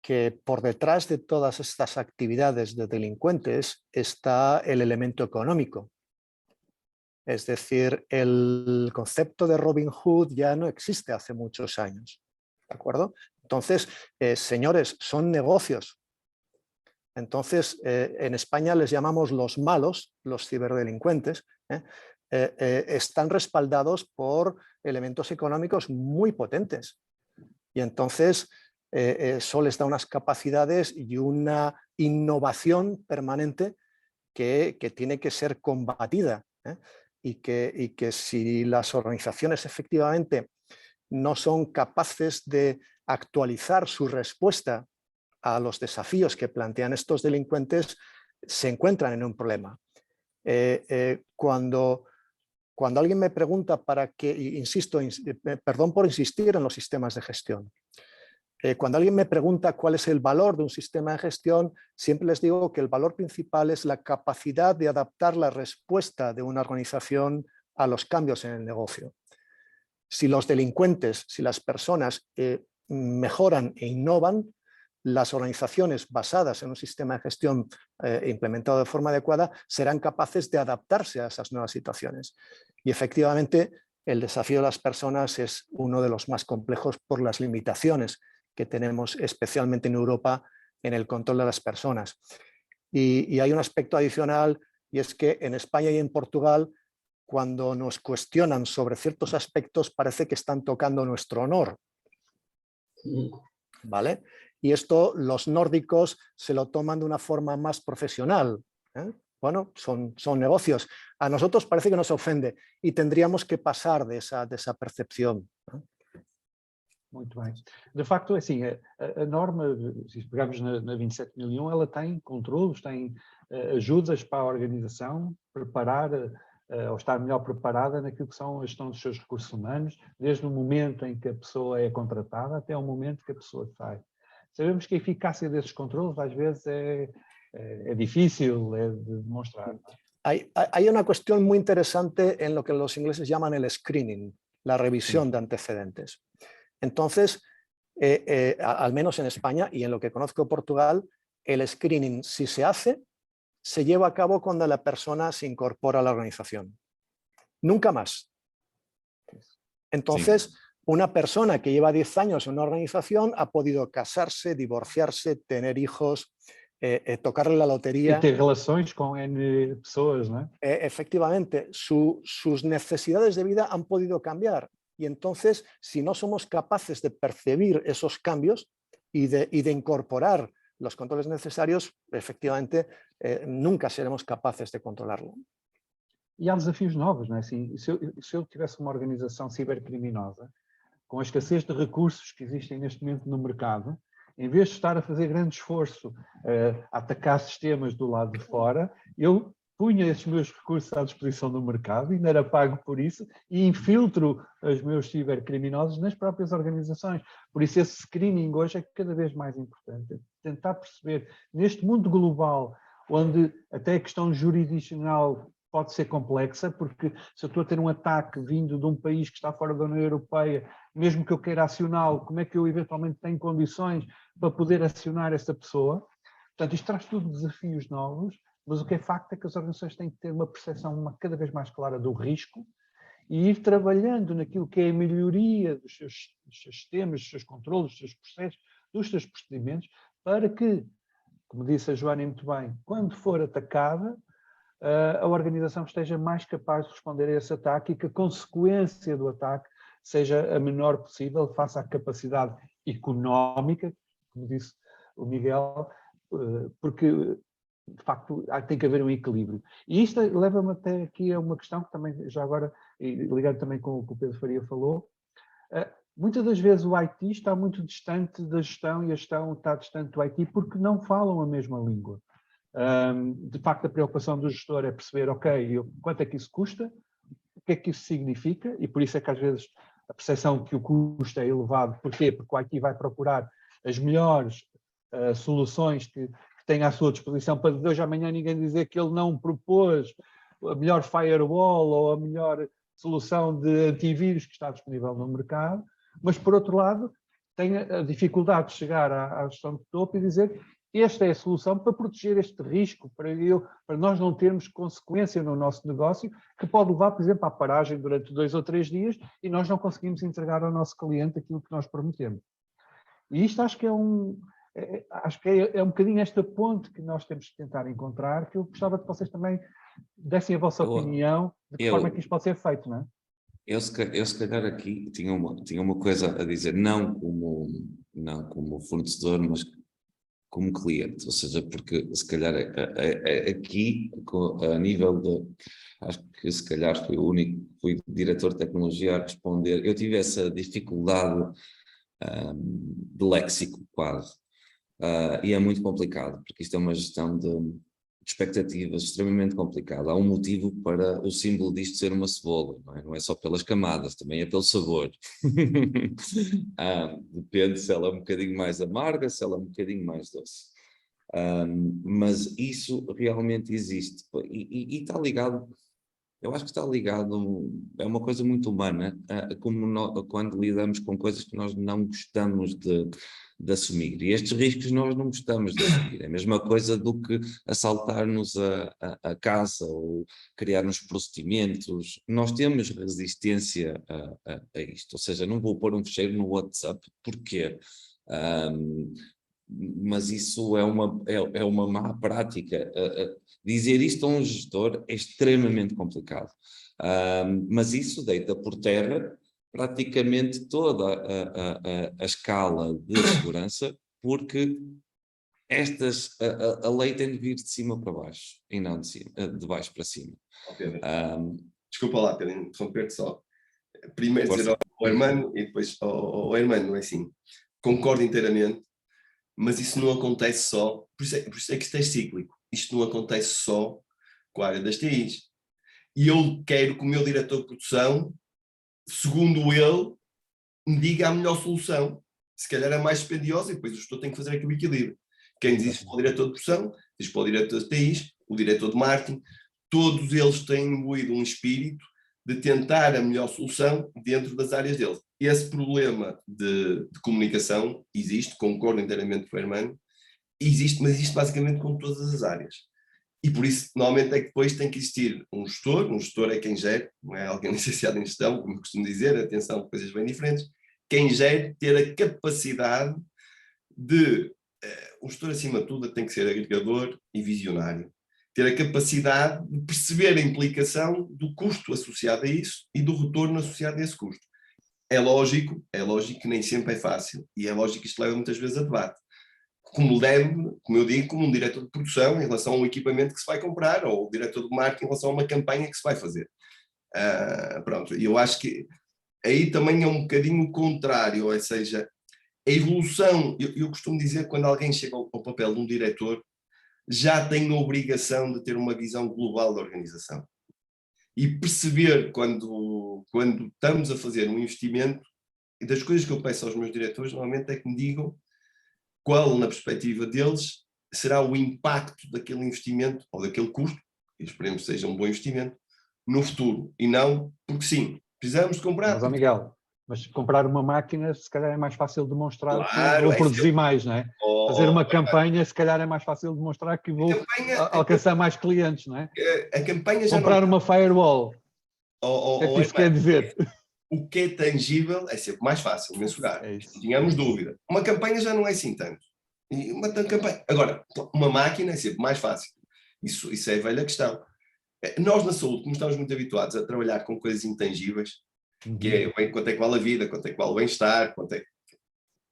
Speaker 6: que por detrás de todas estas actividades de delincuentes está el elemento económico. Es decir, el concepto de Robin Hood ya no existe hace muchos años, ¿de acuerdo? Entonces, señores, son negocios. Entonces, en España les llamamos los malos, los ciberdelincuentes, están respaldados por elementos económicos muy potentes. Y entonces eso les da unas capacidades y una innovación permanente que tiene que ser combatida, y que si las organizaciones efectivamente no son capaces de actualizar su respuesta a los desafíos que plantean estos delincuentes, se encuentran en un problema. Cuando alguien me pregunta para qué, insisto, perdón por insistir en los sistemas de gestión, cuando alguien me pregunta cuál es el valor de un sistema de gestión, siempre les digo que el valor principal es la capacidad de adaptar la respuesta de una organización a los cambios en el negocio. Si los delincuentes, si las personas mejoran e innovan, las organizaciones basadas en un sistema de gestión implementado de forma adecuada serán capaces de adaptarse a esas nuevas situaciones. Y efectivamente, el desafío de las personas es uno de los más complejos por las limitaciones que tenemos especialmente en Europa en el control de las personas. Y hay un aspecto adicional, y es que en España y en Portugal, cuando nos cuestionan sobre ciertos aspectos, parece que están tocando nuestro honor, ¿vale? Y esto los nórdicos se lo toman de una forma más profesional, ¿eh? Bueno, son negocios. A nosotros parece que nos ofende y tendríamos que pasar de esa percepción, ¿eh?
Speaker 2: Muito bem. De facto, assim, a norma, se pegarmos na 27001, ela tem controlos, tem ajudas para a organização preparar ou estar melhor preparada naquilo que são a gestão dos seus recursos humanos, desde o momento em que a pessoa é contratada até o momento que a pessoa sai. Sabemos que a eficácia desses controlos às vezes é difícil de demonstrar.
Speaker 6: Hay una cuestión muy interesante en lo que los ingleses llaman el screening, la revisión de antecedentes. Entonces, al menos en España y en lo que conozco de Portugal, el screening, si se hace, se lleva a cabo cuando la persona se incorpora a la organización. Nunca más. Entonces, sí, una persona que lleva 10 años en una organización ha podido casarse, divorciarse, tener hijos, tocarle la lotería.
Speaker 2: Y tener relaciones con N personas, ¿no?
Speaker 6: Efectivamente, sus necesidades de vida han podido cambiar. Y entonces, si no somos capaces de percibir esos cambios y de incorporar los controles necesarios, efectivamente, nunca seremos capaces de controlarlo.
Speaker 2: E há desafios novos, não é assim? Se eu tivesse uma organização cibercriminosa, com a escassez de recursos que existem neste momento no mercado, em vez de estar a fazer grande esforço a atacar sistemas do lado de fora, eu punha esses meus recursos à disposição do mercado, ainda era pago por isso, e infiltro os meus cibercriminosos nas próprias organizações. Por isso esse screening hoje é cada vez mais importante. Tentar perceber, neste mundo global, onde até a questão jurisdicional pode ser complexa, porque se eu estou a ter um ataque vindo de um país que está fora da União Europeia, mesmo que eu queira acioná-lo, como é que eu eventualmente tenho condições para poder acionar essa pessoa? Portanto, isto traz tudo desafios novos, mas o que é facto é que as organizações têm que ter uma percepção cada vez mais clara do risco e ir trabalhando naquilo que é a melhoria dos seus sistemas, dos seus controles, dos seus processos, dos seus procedimentos, para que, como disse a Joana muito bem, quando for atacada, a organização esteja mais capaz de responder a esse ataque e que a consequência do ataque seja a menor possível face à capacidade económica, como disse o Miguel, porque de facto tem que haver um equilíbrio. E isto leva-me até aqui a uma questão que também, já agora, ligado também com o que o Pedro Faria falou, muitas das vezes o IT está muito distante da gestão e a gestão está distante do IT porque não falam a mesma língua. De facto, a preocupação do gestor é perceber, ok, quanto é que isso custa, o que é que isso significa, e por isso é que às vezes a percepção que o custo é elevado. Porquê? Porque o IT vai procurar as melhores soluções que tem à sua disposição para de hoje a amanhã ninguém dizer que ele não propôs a melhor firewall ou a melhor solução de antivírus que está disponível no mercado, mas por outro lado tem a dificuldade de chegar à gestão de topo e dizer esta é a solução para proteger este risco, para nós não termos consequência no nosso negócio, que pode levar, por exemplo, à paragem durante 2 ou 3 dias e nós não conseguimos entregar ao nosso cliente aquilo que nós prometemos. E isto acho que é um bocadinho esta ponte que nós temos que tentar encontrar, que eu gostava que vocês também dessem a vossa opinião de que forma é que isto pode ser feito, não é?
Speaker 3: Eu se calhar aqui tinha uma coisa a dizer, não como fornecedor, mas como cliente, ou seja, porque se calhar aqui, a nível de, acho que se calhar fui diretor de tecnologia a responder, eu tive essa dificuldade de léxico quase, e é muito complicado, porque isto é uma gestão de expectativas extremamente complicada. Há um motivo para o símbolo disto ser uma cebola, não é só pelas camadas, também é pelo sabor. Depende se ela é um bocadinho mais amarga, se ela é um bocadinho mais doce. Mas isso realmente existe e está ligado, eu acho que está ligado, é uma coisa muito humana, quando lidamos com coisas que nós não gostamos de assumir, e estes riscos nós não gostamos de assumir, é a mesma coisa do que assaltar-nos a casa ou criar-nos procedimentos, nós temos resistência a isto, ou seja, não vou pôr um fecheiro no WhatsApp, porquê? Mas isso é uma má prática. Dizer isto a um gestor é extremamente complicado, mas isso deita por terra praticamente toda a escala de segurança, porque a lei tem de vir de cima para baixo e não de baixo para cima.
Speaker 4: Desculpa lá, Pedro, interromper-te só. Primeiro dizer ao Hermano e depois ao Hermano, é assim, concordo inteiramente, mas isso não acontece só, por isso é que isto é cíclico, isto não acontece só com a área das TIs. E eu quero que o meu diretor de produção, segundo ele, me diga a melhor solução. Se calhar é mais dispendiosa e depois o gestor tem que fazer aqui o equilíbrio. Quem diz isso para o diretor de produção, diz para o diretor de TIs, o diretor de marketing, todos eles têm imbuído um espírito de tentar a melhor solução dentro das áreas deles. Esse problema de comunicação existe, concordo inteiramente com o Hermano, existe, mas existe basicamente com todas as áreas. E por isso, normalmente, é que depois tem que existir um gestor é quem gere, não é alguém licenciado em gestão, como costumo dizer, atenção, coisas bem diferentes, quem gere, ter a capacidade de, o gestor acima de tudo tem que ser agregador e visionário, ter a capacidade de perceber a implicação do custo associado a isso e do retorno associado a esse custo. É lógico que nem sempre é fácil, e é lógico que isto leva muitas vezes a debate. como deve, como eu digo, como um diretor de produção em relação a um equipamento que se vai comprar, ou o diretor de marketing em relação a uma campanha que se vai fazer. Pronto, e eu acho que aí também é um bocadinho o contrário, ou seja, a evolução, eu costumo dizer que quando alguém chega ao papel de um diretor, já tem a obrigação de ter uma visão global da organização. E perceber quando estamos a fazer um investimento, e das coisas que eu peço aos meus diretores, normalmente é que me digam qual, na perspectiva deles, será o impacto daquele investimento, ou daquele custo, e esperemos que seja um bom investimento, no futuro. E não porque sim, precisamos de comprar.
Speaker 2: Mas, Miguel, mas comprar uma máquina, se calhar é mais fácil demonstrar
Speaker 4: Claro,
Speaker 2: que vou produzir mais, não é? Fazer uma campanha, se calhar é mais fácil demonstrar que vou alcançar mais clientes, não é?
Speaker 4: A campanha já
Speaker 2: comprar
Speaker 4: não...
Speaker 2: uma firewall, o que é que isso quer dizer?
Speaker 4: O que é tangível é sempre mais fácil mensurar, não tínhamos dúvida. Uma campanha já não é assim tanto. E agora, uma máquina é sempre mais fácil. Isso é a velha questão. Nós na saúde, como estamos muito habituados a trabalhar com coisas intangíveis, que é quanto é que vale a vida, quanto é que vale o bem-estar,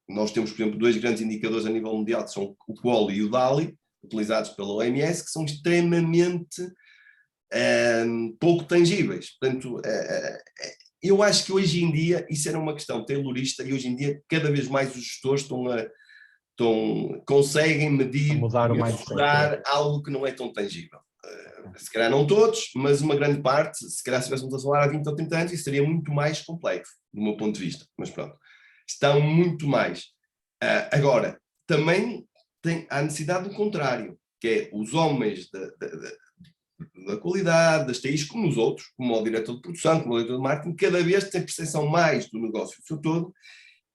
Speaker 4: nós temos, por exemplo, 2 grandes indicadores a nível mundial, que são o QOL e o DALI, utilizados pela OMS, que são extremamente pouco tangíveis. Portanto, eu acho que hoje em dia isso era uma questão taylorista e hoje em dia cada vez mais os gestores conseguem medir e mensurar algo que não é tão tangível. Se calhar não todos, mas uma grande parte, se calhar se estivéssemos a falar há 20 ou 30 anos, isso seria muito mais complexo, do meu ponto de vista. Mas pronto, estão muito mais. Agora, também há necessidade do contrário, que é os homens da qualidade, das TIs, como os outros, como o diretor de produção, como o diretor de marketing, cada vez têm percepção mais do negócio do seu todo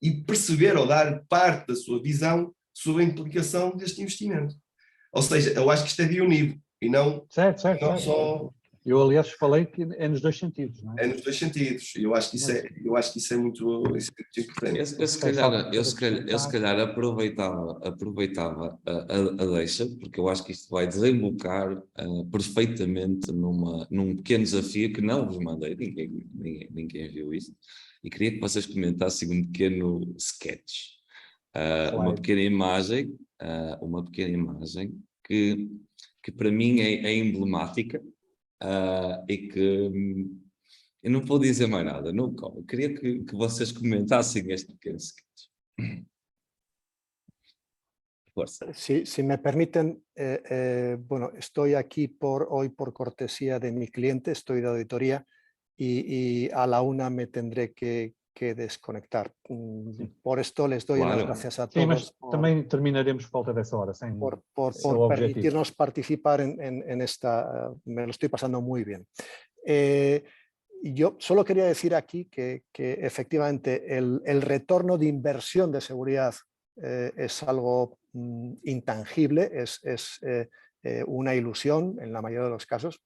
Speaker 4: e perceber ou dar parte da sua visão sobre a implicação deste investimento. Ou seja, eu acho que isto é de unido e não,
Speaker 2: certo.
Speaker 4: só...
Speaker 2: Eu, aliás, falei que é nos 2 sentidos, não é?
Speaker 4: É nos 2 sentidos. Eu acho que isso é muito importante.
Speaker 3: Eu se calhar aproveitava a deixa, porque eu acho que isto vai desembocar perfeitamente num pequeno desafio que não vos mandei, ninguém viu isto, e queria que vocês comentassem um pequeno sketch, uma pequena imagem que para mim é emblemática, e que eu não vou dizer mais nada, não. Eu queria que vocês comentassem este pequeno sketch. Força.
Speaker 6: Si me permiten, bueno, estoy aquí hoy por cortesía de mi cliente, estoy de auditoría y a la 1 me tendré que desconectar. Por esto les doy las gracias a todos.
Speaker 2: Mas também terminaremos por volta dessa hora.
Speaker 6: Por permitirnos participar en esta, me lo estoy pasando muy bien. Yo solo quería decir aquí que efectivamente el retorno de inversión de seguridad es algo intangible, es una ilusión en la mayoría de los casos.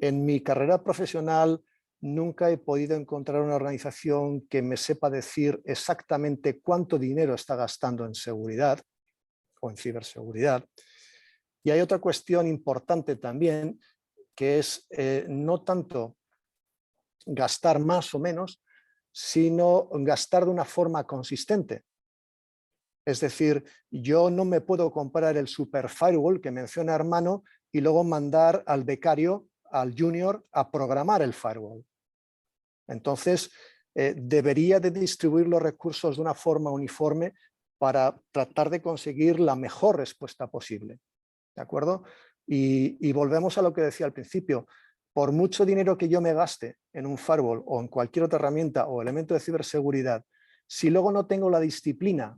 Speaker 6: En mi carrera profesional nunca he podido encontrar una organización que me sepa decir exactamente cuánto dinero está gastando en seguridad o en ciberseguridad. Y hay otra cuestión importante también, que es no tanto gastar más o menos, sino gastar de una forma consistente. Es decir, yo no me puedo comprar el super firewall que menciona Hermano y luego mandar al becario, al junior, a programar el firewall. Entonces, debería de distribuir los recursos de una forma uniforme para tratar de conseguir la mejor respuesta posible. ¿De acuerdo? Y volvemos a lo que decía al principio. Por mucho dinero que yo me gaste en un firewall o en cualquier otra herramienta o elemento de ciberseguridad, si luego no tengo la disciplina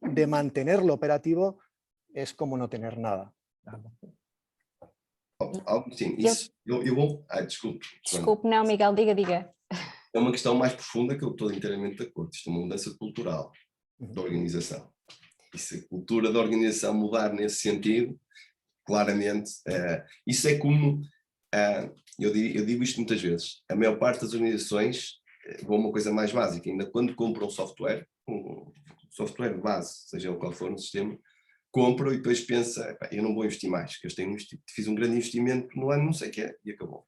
Speaker 6: de mantenerlo operativo, es como no tener nada.
Speaker 4: Sim, isso. Eu vou... desculpe.
Speaker 7: Desculpe, não, Miguel, diga.
Speaker 4: É uma questão mais profunda que eu estou inteiramente de acordo. Isto é uma mudança cultural da organização. E se a cultura da organização mudar nesse sentido, claramente, isso é como... eu digo isto muitas vezes. A maior parte das organizações vão uma coisa mais básica. Ainda quando compram software base, seja qual for no sistema, compram e depois pensa, eu não vou investir mais, que eu fiz um grande investimento no ano não sei o que é, e acabou.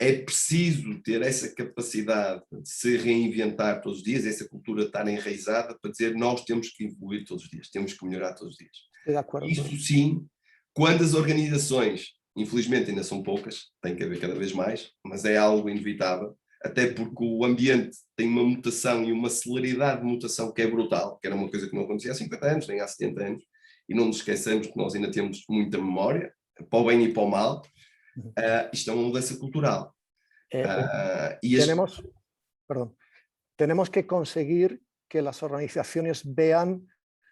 Speaker 4: é preciso ter essa capacidade de se reinventar todos os dias, essa cultura estar enraizada para dizer nós temos que evoluir todos os dias, temos que melhorar todos os dias.
Speaker 6: Estoy de acuerdo.
Speaker 4: Isso sim, quando as organizações, infelizmente ainda são poucas, tem que haver cada vez mais, mas é algo inevitável, até porque o ambiente tem uma mutação e uma celeridade de mutação que é brutal, que era uma coisa que não acontecia há 50 anos, nem há 70 anos, e não nos esqueçamos que nós ainda temos muita memória, para o bem e para o mal. Isto é uma mudança cultural.
Speaker 6: Tenemos que conseguir que las organizaciones vean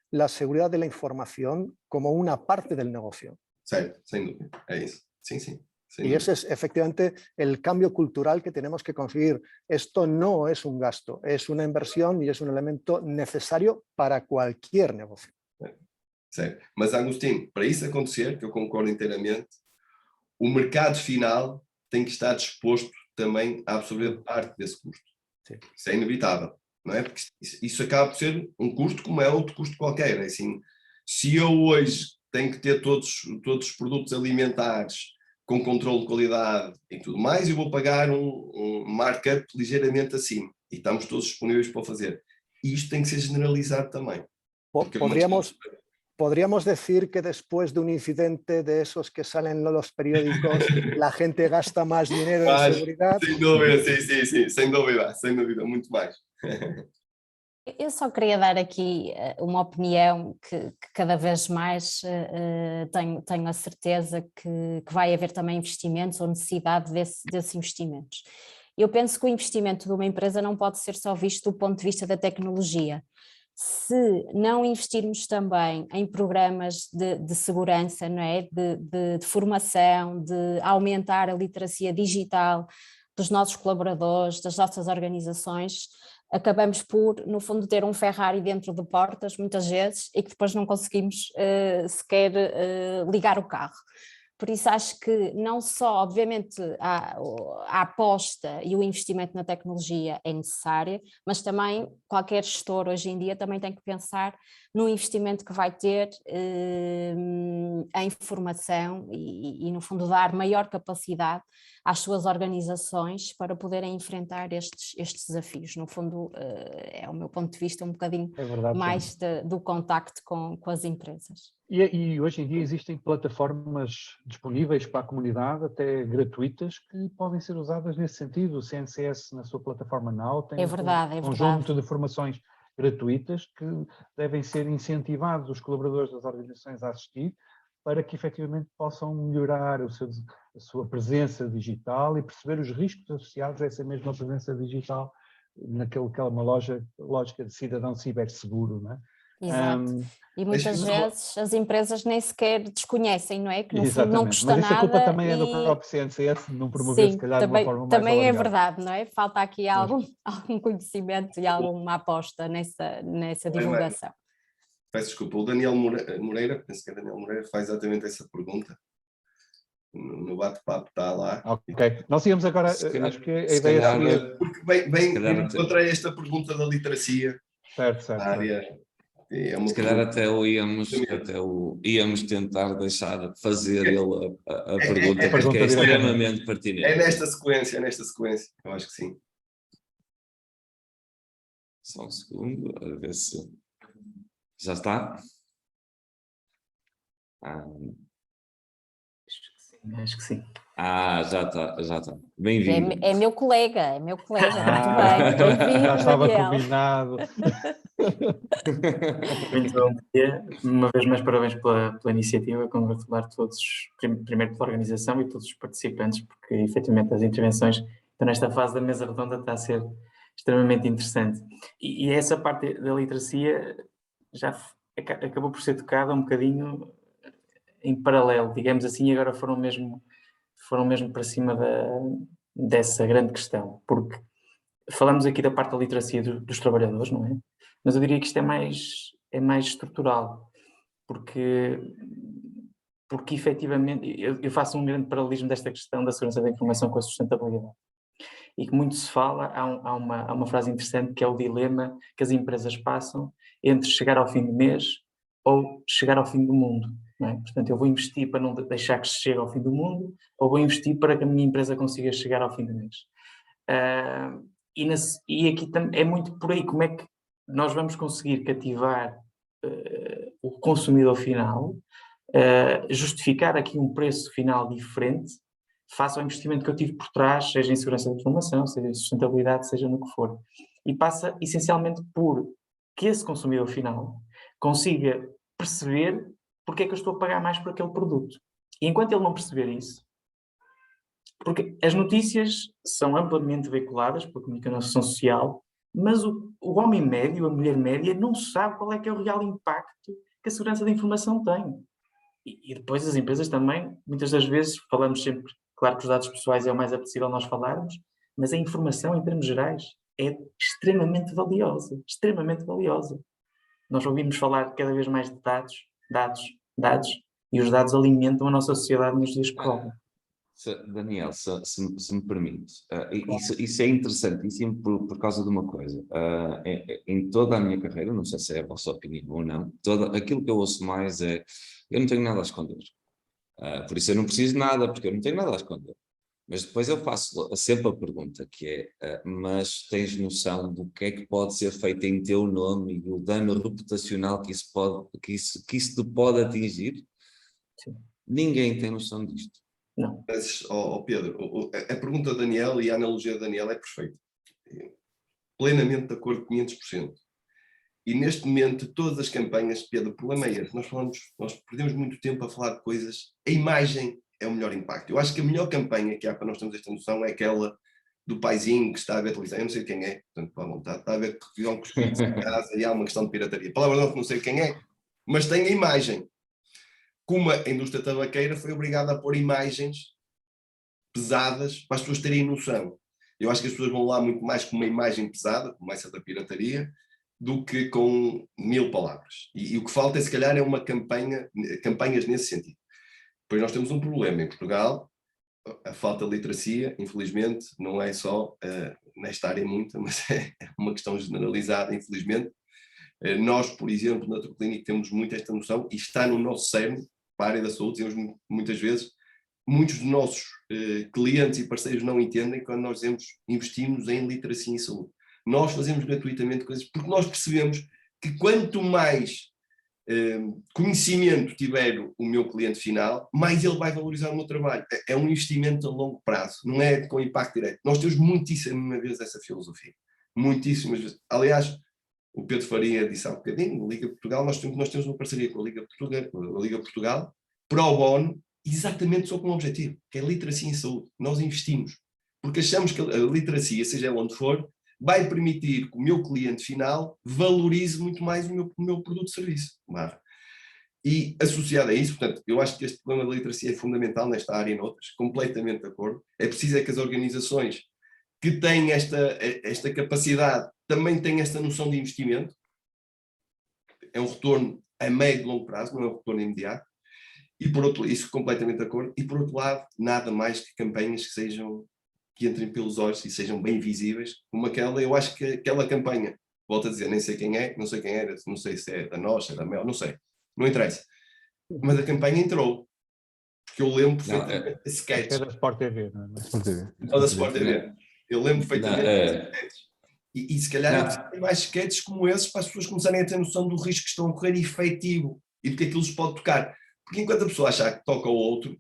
Speaker 6: la seguridad de la información como una parte del negocio.
Speaker 4: Certo, sem dúvida, é isso. Sim, sim.
Speaker 6: Y ese es efectivamente el cambio cultural que tenemos que conseguir. Esto no es un gasto, es una inversión y es un elemento necesario para cualquier negocio.
Speaker 4: Certo. Mas, Agostinho, para isso acontecer, que eu concordo inteiramente, o mercado final tem que estar disposto também a absorver parte desse custo.
Speaker 6: Sim.
Speaker 4: Isso é inevitável, não é? Porque isso acaba por ser um custo como é outro custo qualquer. É assim, se eu hoje tenho que ter todos os produtos alimentares com controle de qualidade e tudo mais, eu vou pagar um markup ligeiramente acima. E estamos todos disponíveis para o fazer. E isto tem que ser generalizado também.
Speaker 6: Podríamos decir que después de un incidente de esos que salen en los periódicos, la gente gasta más dinero en seguridad.
Speaker 4: Sem dúvida, sim, sem dúvida, muito mais.
Speaker 7: Eu só queria dar aqui uma opinião que cada vez mais tenho a certeza que vai haver também investimentos ou necessidade desses investimentos. Eu penso que o investimento de uma empresa não pode ser só visto do ponto de vista da tecnologia. Se não investirmos também em programas de segurança, não é? de formação, de aumentar a literacia digital dos nossos colaboradores, das nossas organizações, acabamos por, no fundo, ter um Ferrari dentro de portas, muitas vezes, e que depois não conseguimos sequer ligar o carro. Por isso acho que não só, obviamente, a aposta e o investimento na tecnologia é necessária, mas também qualquer gestor hoje em dia também tem que pensar no investimento que vai ter em formação e, no fundo, dar maior capacidade às suas organizações para poderem enfrentar estes desafios. No fundo, é o meu ponto de vista um bocadinho mais do contacto com as empresas.
Speaker 2: E hoje em dia existem plataformas disponíveis para a comunidade, até gratuitas, que podem ser usadas nesse sentido. O CNCS na sua plataforma Now tem um conjunto de formações gratuitas que devem ser incentivados os colaboradores das organizações a assistir para que efetivamente possam melhorar a sua presença digital e perceber os riscos associados a essa mesma presença digital naquela que é uma lógica de cidadão ciberseguro, não é?
Speaker 7: Exato. E muitas vezes as empresas nem sequer desconhecem, não é? Que no fundo não custa
Speaker 2: nada.
Speaker 7: Mas
Speaker 2: a culpa também é do próprio CNCS de não promover, se calhar,
Speaker 7: também,
Speaker 2: de uma forma mais
Speaker 7: também
Speaker 2: alargada.
Speaker 7: É verdade, não é? Falta aqui algum conhecimento e alguma aposta nessa divulgação.
Speaker 4: Peço desculpa, o Daniel Moreira, penso que é Daniel Moreira, faz exatamente essa pergunta. No bate-papo está lá.
Speaker 2: Ok, nós íamos agora, acho que a ideia seria...
Speaker 4: Porque bem encontrei esta pergunta da literacia.
Speaker 2: Certo.
Speaker 4: Área...
Speaker 3: Se calhar até íamos tentar deixar fazer ele a pergunta, porque é extremamente pertinente.
Speaker 4: É nesta sequência, eu acho que sim.
Speaker 3: Só um segundo, a ver se já está.
Speaker 8: Acho que sim.
Speaker 3: Já está. Bem-vindo.
Speaker 7: É meu colega, muito bem.
Speaker 2: Já estava combinado.
Speaker 8: Muito bom dia. Uma vez mais, parabéns pela iniciativa, congratular todos, primeiro pela organização e todos os participantes, porque efetivamente as intervenções estão nesta fase da mesa redonda, está a ser extremamente interessante. E essa parte da literacia já acabou por ser tocada um bocadinho em paralelo, digamos assim, e agora foram mesmo para cima dessa grande questão, porque falamos aqui da parte da literacia dos trabalhadores, não é? Mas eu diria que isto é mais estrutural, porque efetivamente eu faço um grande paralelismo desta questão da segurança da informação com a sustentabilidade. E que muito se fala, há uma frase interessante que é o dilema que as empresas passam entre chegar ao fim do mês ou chegar ao fim do mundo. não é? Portanto, eu vou investir para não deixar que chegue ao fim do mundo, ou vou investir para que a minha empresa consiga chegar ao fim do mês. E aqui é muito por aí, como é que nós vamos conseguir cativar o consumidor final, justificar aqui um preço final diferente face ao investimento que eu tive por trás, seja em segurança de informação, seja em sustentabilidade, seja no que for. E passa essencialmente por que esse consumidor final consiga perceber porque é que eu estou a pagar mais por aquele produto. E enquanto ele não perceber isso, porque as notícias são amplamente veiculadas pela comunicação social, mas o homem médio, a mulher média, não sabe qual é que é o real impacto que a segurança da informação tem. E depois as empresas também, muitas das vezes, falamos sempre, claro que os dados pessoais é o mais apetecível nós falarmos, mas a informação, em termos gerais, é extremamente valiosa, extremamente valiosa. Nós ouvimos falar cada vez mais de dados, e os dados alimentam a nossa sociedade nos dias que correm.
Speaker 3: Daniel, se me permite, isso é interessantíssimo por causa de uma coisa. Em toda a minha carreira, não sei se é a vossa opinião ou não, aquilo que eu ouço mais é: eu não tenho nada a esconder. Por isso eu não preciso de nada, porque eu não tenho nada a esconder. Mas depois eu faço sempre a pergunta, que é: mas tens noção do que é que pode ser feito em teu nome e o dano reputacional que isso te pode atingir?
Speaker 8: Sim.
Speaker 3: Ninguém tem noção disto.
Speaker 8: Não.
Speaker 4: Mas, Pedro, a pergunta da Daniel e a analogia da Daniel é perfeita. Plenamente de acordo, 500%. E neste momento, todas as campanhas, Pedro, o problema é esse. Nós perdemos muito tempo a falar de coisas. A imagem é o melhor impacto. Eu acho que a melhor campanha que há para nós termos esta noção é aquela do paizinho que está a ver televisão. Eu não sei quem é, portanto, à vontade. Está a ver televisão com os filhos em casa e há uma questão de pirataria. Palavra não sei quem é, mas tem a imagem. Como a indústria tabaqueira foi obrigada a pôr imagens pesadas para as pessoas terem noção. Eu acho que as pessoas vão lá muito mais com uma imagem pesada, como essa da pirataria, do que com 1000 palavras. E o que falta é, se calhar, é uma campanhas nesse sentido. Depois nós temos um problema em Portugal, a falta de literacia, infelizmente, não é só nesta área muita, mas é uma questão generalizada, infelizmente. Nós, por exemplo, na Troclínica temos muito esta noção e está no nosso cerne, para a área da saúde, dizemos muitas vezes, muitos dos nossos clientes e parceiros não entendem quando nós dizemos investimos em literacia em saúde. Nós fazemos gratuitamente coisas porque nós percebemos que quanto mais conhecimento tiver o meu cliente final, mais ele vai valorizar o meu trabalho. É um investimento a longo prazo, não é com impacto direto. Nós temos muitíssimas vezes essa filosofia. Muitíssimas vezes. Aliás, o Pedro Faria disse há um bocadinho, Liga Portugal, nós temos uma parceria com a Liga Portugal, pro bono, exatamente só com um objetivo, que é literacia em saúde. Nós investimos, porque achamos que a literacia, seja ela onde for, vai permitir que o meu cliente final valorize muito mais o meu produto de serviço. E associado a isso, portanto, eu acho que este problema da literacia é fundamental nesta área e noutras, completamente de acordo. É preciso que as organizações que têm esta capacidade também têm esta noção de investimento. É um retorno a médio e longo prazo, não é um retorno imediato. E por outro lado, isso completamente de acordo. E por outro lado, nada mais que campanhas que entrem pelos olhos e sejam bem visíveis, como aquela. Eu acho que aquela campanha, volto a dizer, nem sei quem é, não sei quem era, não sei se é da Nossa, da Mel, não sei, não interessa. Mas a campanha entrou. Porque eu lembro perfeitamente de sketches.
Speaker 2: É da Sport TV, não é?
Speaker 4: Sport TV. Ou da Sport TV. Eu lembro perfeitamente de sketches. E se calhar tem mais sketches como esses para as pessoas começarem a ter noção do risco que estão a correr efetivo e do que aquilo lhes pode tocar. Porque enquanto a pessoa achar que toca ao outro,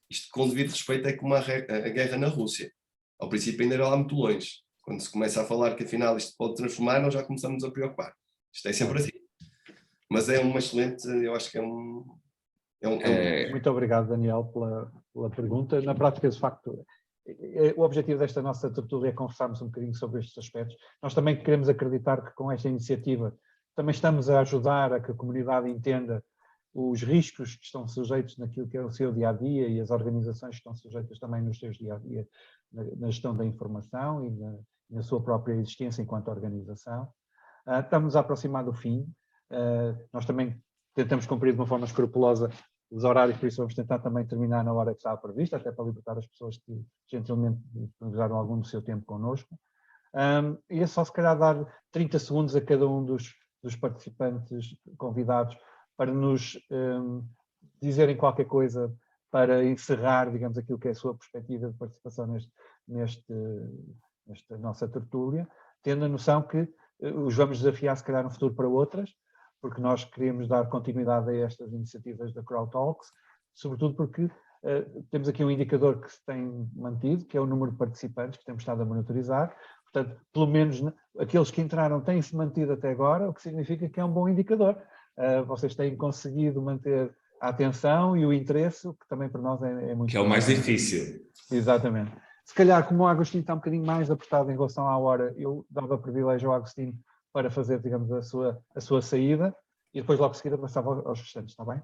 Speaker 4: isto com devido respeito é como a guerra na Rússia. Ao princípio ainda era lá muito longe. Quando se começa a falar que afinal isto pode transformar, nós já começamos a preocupar. Isto é sempre assim. Mas é uma excelente, eu acho que
Speaker 2: Muito obrigado, Daniel, pela pergunta. Na prática, de facto, o objetivo desta nossa tertúlia é conversarmos um bocadinho sobre estes aspectos. Nós também queremos acreditar que com esta iniciativa também estamos a ajudar a que a comunidade entenda os riscos que estão sujeitos naquilo que é o seu dia-a-dia e as organizações que estão sujeitas também nos seus dia-a-dia na gestão da informação e na sua própria existência enquanto organização. Estamos a aproximar do fim. Nós também tentamos cumprir de uma forma escrupulosa os horários, por isso vamos tentar também terminar na hora que estava prevista, até para libertar as pessoas que gentilmente disponibilizaram algum do seu tempo connosco. E é só se calhar dar 30 segundos a cada um dos participantes convidados para nos dizerem qualquer coisa para encerrar, digamos, aquilo que é a sua perspectiva de participação nesta nossa tertúlia, tendo a noção que os vamos desafiar, se calhar, no futuro para outras, porque nós queremos dar continuidade a estas iniciativas da CrowdTalks, sobretudo porque temos aqui um indicador que se tem mantido, que é o número de participantes que temos estado a monitorizar. Portanto, pelo menos aqueles que entraram têm-se mantido até agora, o que significa que é um bom indicador. Vocês têm conseguido manter a atenção e o interesse, o que também para nós é muito...
Speaker 3: Que é o mais difícil.
Speaker 2: Exatamente. Se calhar, como o Agostinho está um bocadinho mais apertado em relação à hora, eu dava privilégio ao Agostinho para fazer, digamos, a sua saída e depois logo a seguir passava aos restantes, está bem?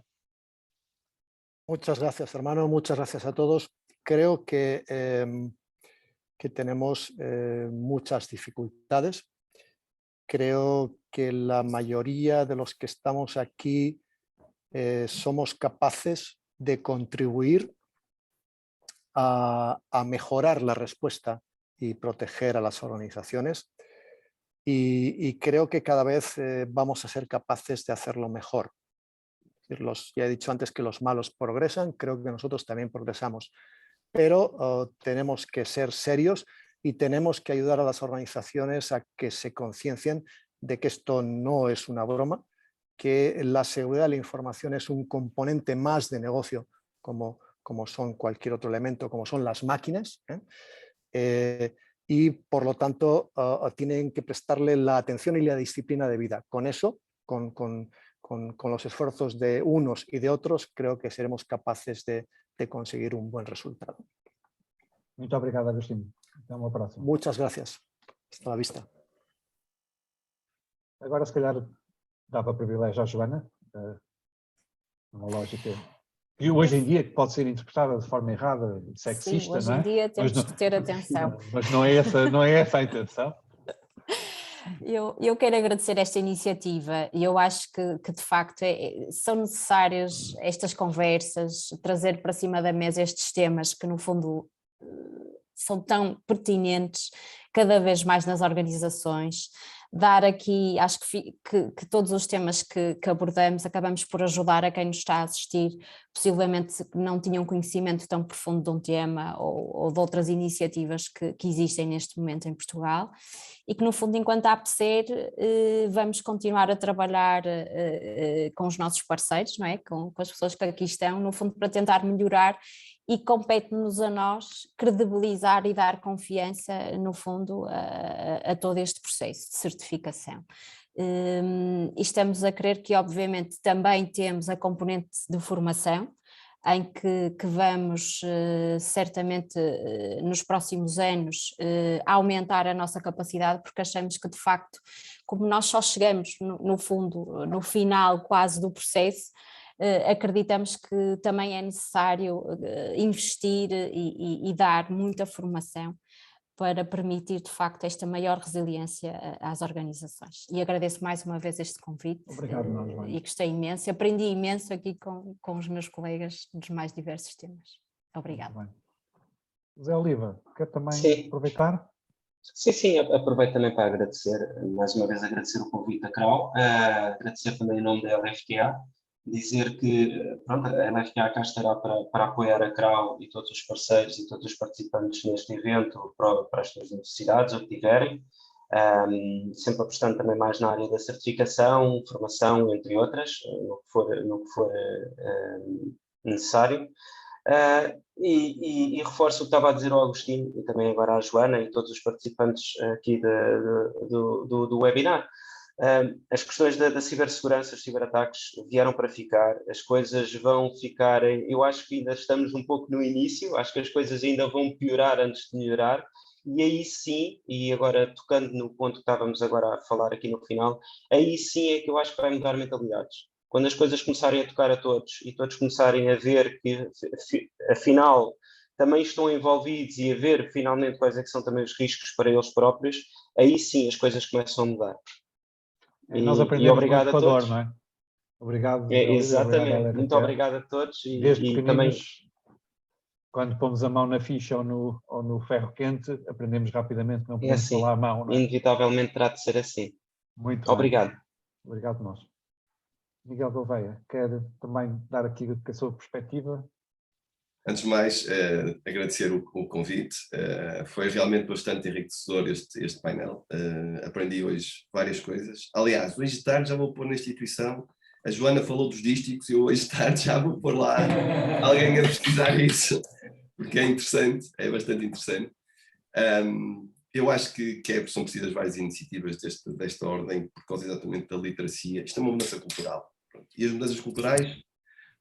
Speaker 6: Muchas gracias, hermano. Muchas gracias a todos. Creo que tenemos muchas dificultades. Creo que la mayoría de los que estamos aquí somos capaces de contribuir a mejorar la respuesta y proteger a las organizaciones. Y creo que cada vez vamos a ser capaces de hacerlo mejor. Ya he dicho antes que los malos progresan, creo que nosotros también progresamos, pero tenemos que ser serios y tenemos que ayudar a las organizaciones a que se conciencien de que esto no es una broma, que la seguridad de la información es un componente más de negocio, como son cualquier otro elemento, como son las máquinas, y por lo tanto tienen que prestarle la atención y la disciplina debida. Con eso, con los esfuerzos de unos y de otros, creo que seremos capaces de conseguir un buen resultado.
Speaker 2: Muito obrigado, Agostinho. Até uma próxima.
Speaker 6: Muchas gracias. Hasta la vista.
Speaker 2: Agora, se calhar, dava privilégio à Joana, uma lógica que hoje em dia pode ser interpretada de forma errada, sexista,
Speaker 7: Sim,
Speaker 2: não é?
Speaker 7: hoje em dia temos que ter atenção.
Speaker 2: Mas não é essa a intenção.
Speaker 7: Eu quero agradecer esta iniciativa e eu acho que de facto são necessárias estas conversas, trazer para cima da mesa estes temas que no fundo são tão pertinentes cada vez mais nas organizações. Dar aqui, acho que todos os temas que abordamos acabamos por ajudar a quem nos está a assistir, possivelmente não tinham conhecimento tão profundo de um tema ou de outras iniciativas que existem neste momento em Portugal e que no fundo enquanto APSER vamos continuar a trabalhar com os nossos parceiros, não é? Com as pessoas que aqui estão, no fundo para tentar melhorar e compete-nos a nós credibilizar e dar confiança, no fundo, a todo este processo de certificação. E estamos a crer que, obviamente, também temos a componente de formação, em que vamos, certamente, nos próximos anos, aumentar a nossa capacidade, porque achamos que, de facto, como nós só chegamos, no fundo, no final quase do processo, acreditamos que também é necessário investir e dar muita formação para permitir de facto esta maior resiliência às organizações. E agradeço mais uma vez este convite.
Speaker 2: Obrigado, Joana.
Speaker 7: E gostei imenso, aprendi imenso aqui com os meus colegas dos mais diversos temas. Obrigada.
Speaker 2: José Oliva, quer também aproveitar?
Speaker 5: Sim, aproveito também para agradecer, mais uma vez agradecer o convite da CRAU, agradecer também em nome da LFTA, dizer que pronto, a LFTA cá estará para apoiar a CRAU e todos os parceiros e todos os participantes neste evento para as suas necessidades, o que tiverem, sempre apostando também mais na área da certificação, formação, entre outras, no que for necessário. E reforço o que estava a dizer ao Agostinho e também agora à Joana e todos os participantes aqui do webinar. As questões da cibersegurança, os ciberataques vieram para ficar, as coisas vão ficar, eu acho que ainda estamos um pouco no início, acho que as coisas ainda vão piorar antes de melhorar, e aí sim, e agora tocando no ponto que estávamos agora a falar aqui no final, aí sim é que eu acho que vai mudar mentalidades. Quando as coisas começarem a tocar a todos e todos começarem a ver que afinal também estão envolvidos e a ver finalmente quais é que são também os riscos para eles próprios, aí sim as coisas começam a mudar.
Speaker 2: Nós aprendemos
Speaker 5: obrigado
Speaker 2: muito
Speaker 5: a todos.
Speaker 2: não é? Obrigado.
Speaker 5: Exatamente,
Speaker 2: obrigado
Speaker 5: muito obrigado a todos.
Speaker 2: Desde
Speaker 5: também,
Speaker 2: quando pomos a mão na ficha ou no ferro quente, aprendemos rapidamente que não podemos
Speaker 5: assim,
Speaker 2: falar a mão. Não é?
Speaker 5: Inevitavelmente terá de ser assim.
Speaker 2: Muito
Speaker 5: obrigado.
Speaker 2: Bem. Obrigado nós. Miguel Gouveia, quer também dar aqui a sua perspectiva?
Speaker 4: Antes de mais, agradecer o convite. Foi realmente bastante enriquecedor este painel. Aprendi hoje várias coisas. Aliás, hoje de tarde já vou pôr na instituição. A Joana falou dos dísticos e eu hoje de tarde já vou pôr lá alguém a pesquisar isso, porque é interessante, é bastante interessante. Eu acho que são precisas várias iniciativas desta ordem, por causa exatamente da literacia. Isto é uma mudança cultural. E as mudanças culturais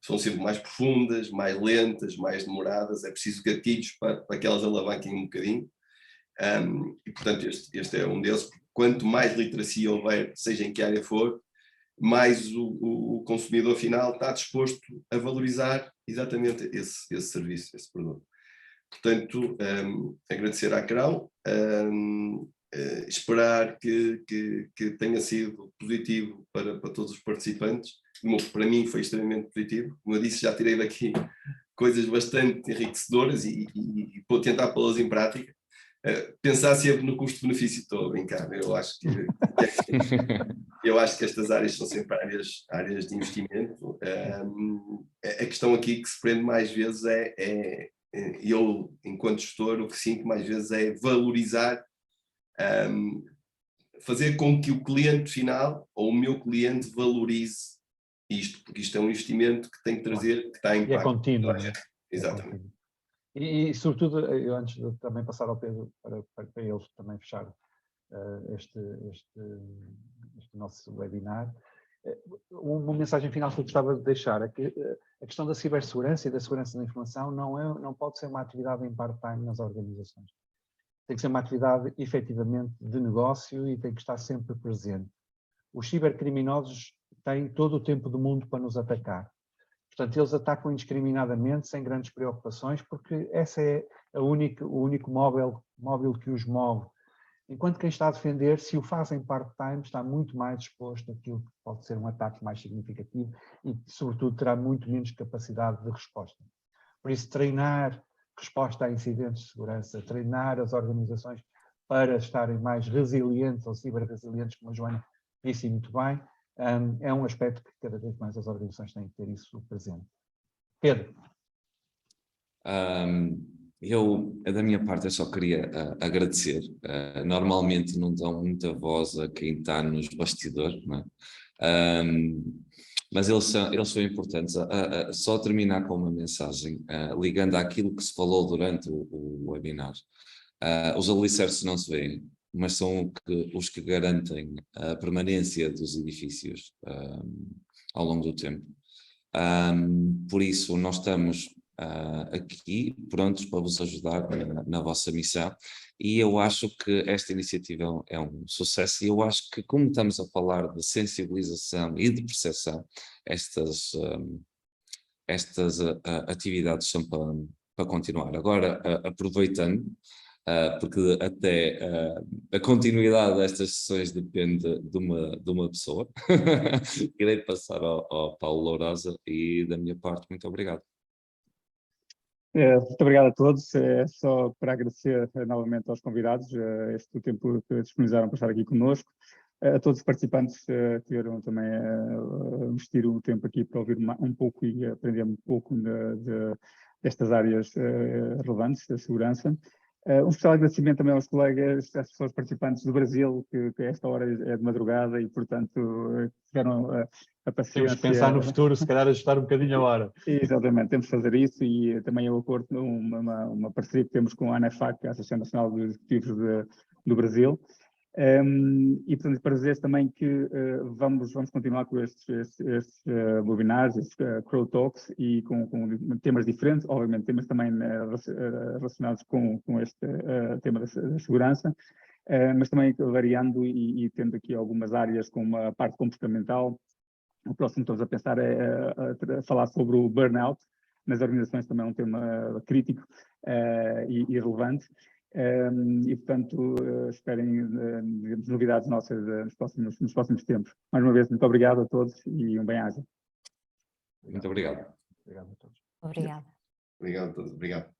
Speaker 4: são sempre mais profundas, mais lentas, mais demoradas, é preciso gatilhos para que elas alavanquem um bocadinho. E, portanto, este é um deles. Quanto mais literacia houver, seja em que área for, mais o consumidor final está disposto a valorizar exatamente esse serviço, esse produto. Portanto, agradecer à CRAU, esperar que tenha sido positivo para todos os participantes. Para mim foi extremamente positivo. Como eu disse, já tirei daqui coisas bastante enriquecedoras e vou tentar pô-las em prática. Pensar sempre no custo-benefício, estou a brincar. Eu acho que estas áreas são sempre áreas de investimento. A questão aqui que se prende mais vezes eu, enquanto gestor, o que sinto mais vezes é valorizar, fazer com que o cliente final ou o meu cliente valorize isto, porque isto é um investimento que tem que trazer, que está em impacto.
Speaker 2: É contínuo.
Speaker 4: Exatamente.
Speaker 2: E, sobretudo, eu antes de também passar ao Pedro, para eles também fechar este nosso webinar, uma mensagem final que eu gostava de deixar é que a questão da cibersegurança e da segurança da informação não pode ser uma atividade em part-time nas organizações. Tem que ser uma atividade efetivamente de negócio e tem que estar sempre presente. Os cibercriminosos têm todo o tempo do mundo para nos atacar. Portanto, eles atacam indiscriminadamente, sem grandes preocupações, porque essa é o único móvel que os move. Enquanto quem está a defender, se o faz em part-time, está muito mais exposto àquilo que pode ser um ataque mais significativo e, sobretudo, terá muito menos capacidade de resposta. Por isso, treinar resposta a incidentes de segurança, treinar as organizações para estarem mais resilientes ou ciber-resilientes, como a Joana disse muito bem, é um aspecto que cada vez mais as organizações têm que ter isso presente. Pedro.
Speaker 3: Da minha parte, eu só queria agradecer. Normalmente não dão muita voz a quem está nos bastidores, não é? Mas eles são importantes. Só terminar com uma mensagem, ligando àquilo que se falou durante o webinar. Os alicerces não se veem, mas são os que garantem a permanência dos edifícios ao longo do tempo. Por isso, nós estamos aqui prontos para vos ajudar na vossa missão, e eu acho que esta iniciativa é um sucesso, e eu acho que, como estamos a falar de sensibilização e de percepção, estas atividades são para continuar. Agora, aproveitando, porque até a continuidade destas sessões depende de uma pessoa, irei passar ao Paulo Lourosa, e da minha parte, muito obrigado.
Speaker 1: Muito obrigado a todos. Só para agradecer novamente aos convidados este tempo que disponibilizaram para estar aqui conosco. A todos os participantes que tiveram também investir um tempo aqui para ouvir um pouco e aprender um pouco destas áreas relevantes da segurança. Um especial agradecimento também aos colegas, às pessoas participantes do Brasil, que a esta hora é de madrugada e, portanto, tiveram a paciência.
Speaker 2: Temos que pensar no futuro, se calhar ajustar um bocadinho a hora.
Speaker 1: Exatamente, temos que fazer isso, e também o acordo, uma parceria que temos com a ANEFAC, a Associação Nacional dos Executivos do Brasil. E, portanto, para dizer também que vamos continuar com estes webinars, estes Crow Talks, e com temas diferentes, obviamente temas também relacionados com este tema da segurança, mas também variando e tendo aqui algumas áreas com uma parte comportamental. O próximo que estamos a pensar é falar sobre o burnout nas organizações, também é um tema crítico e relevante. E, portanto, esperem novidades nossas nos próximos tempos. Mais uma vez, muito obrigado a todos e um bem-aja.
Speaker 3: Muito obrigado.
Speaker 2: Obrigado a todos.
Speaker 7: Obrigada.
Speaker 4: Obrigado a todos. Obrigado.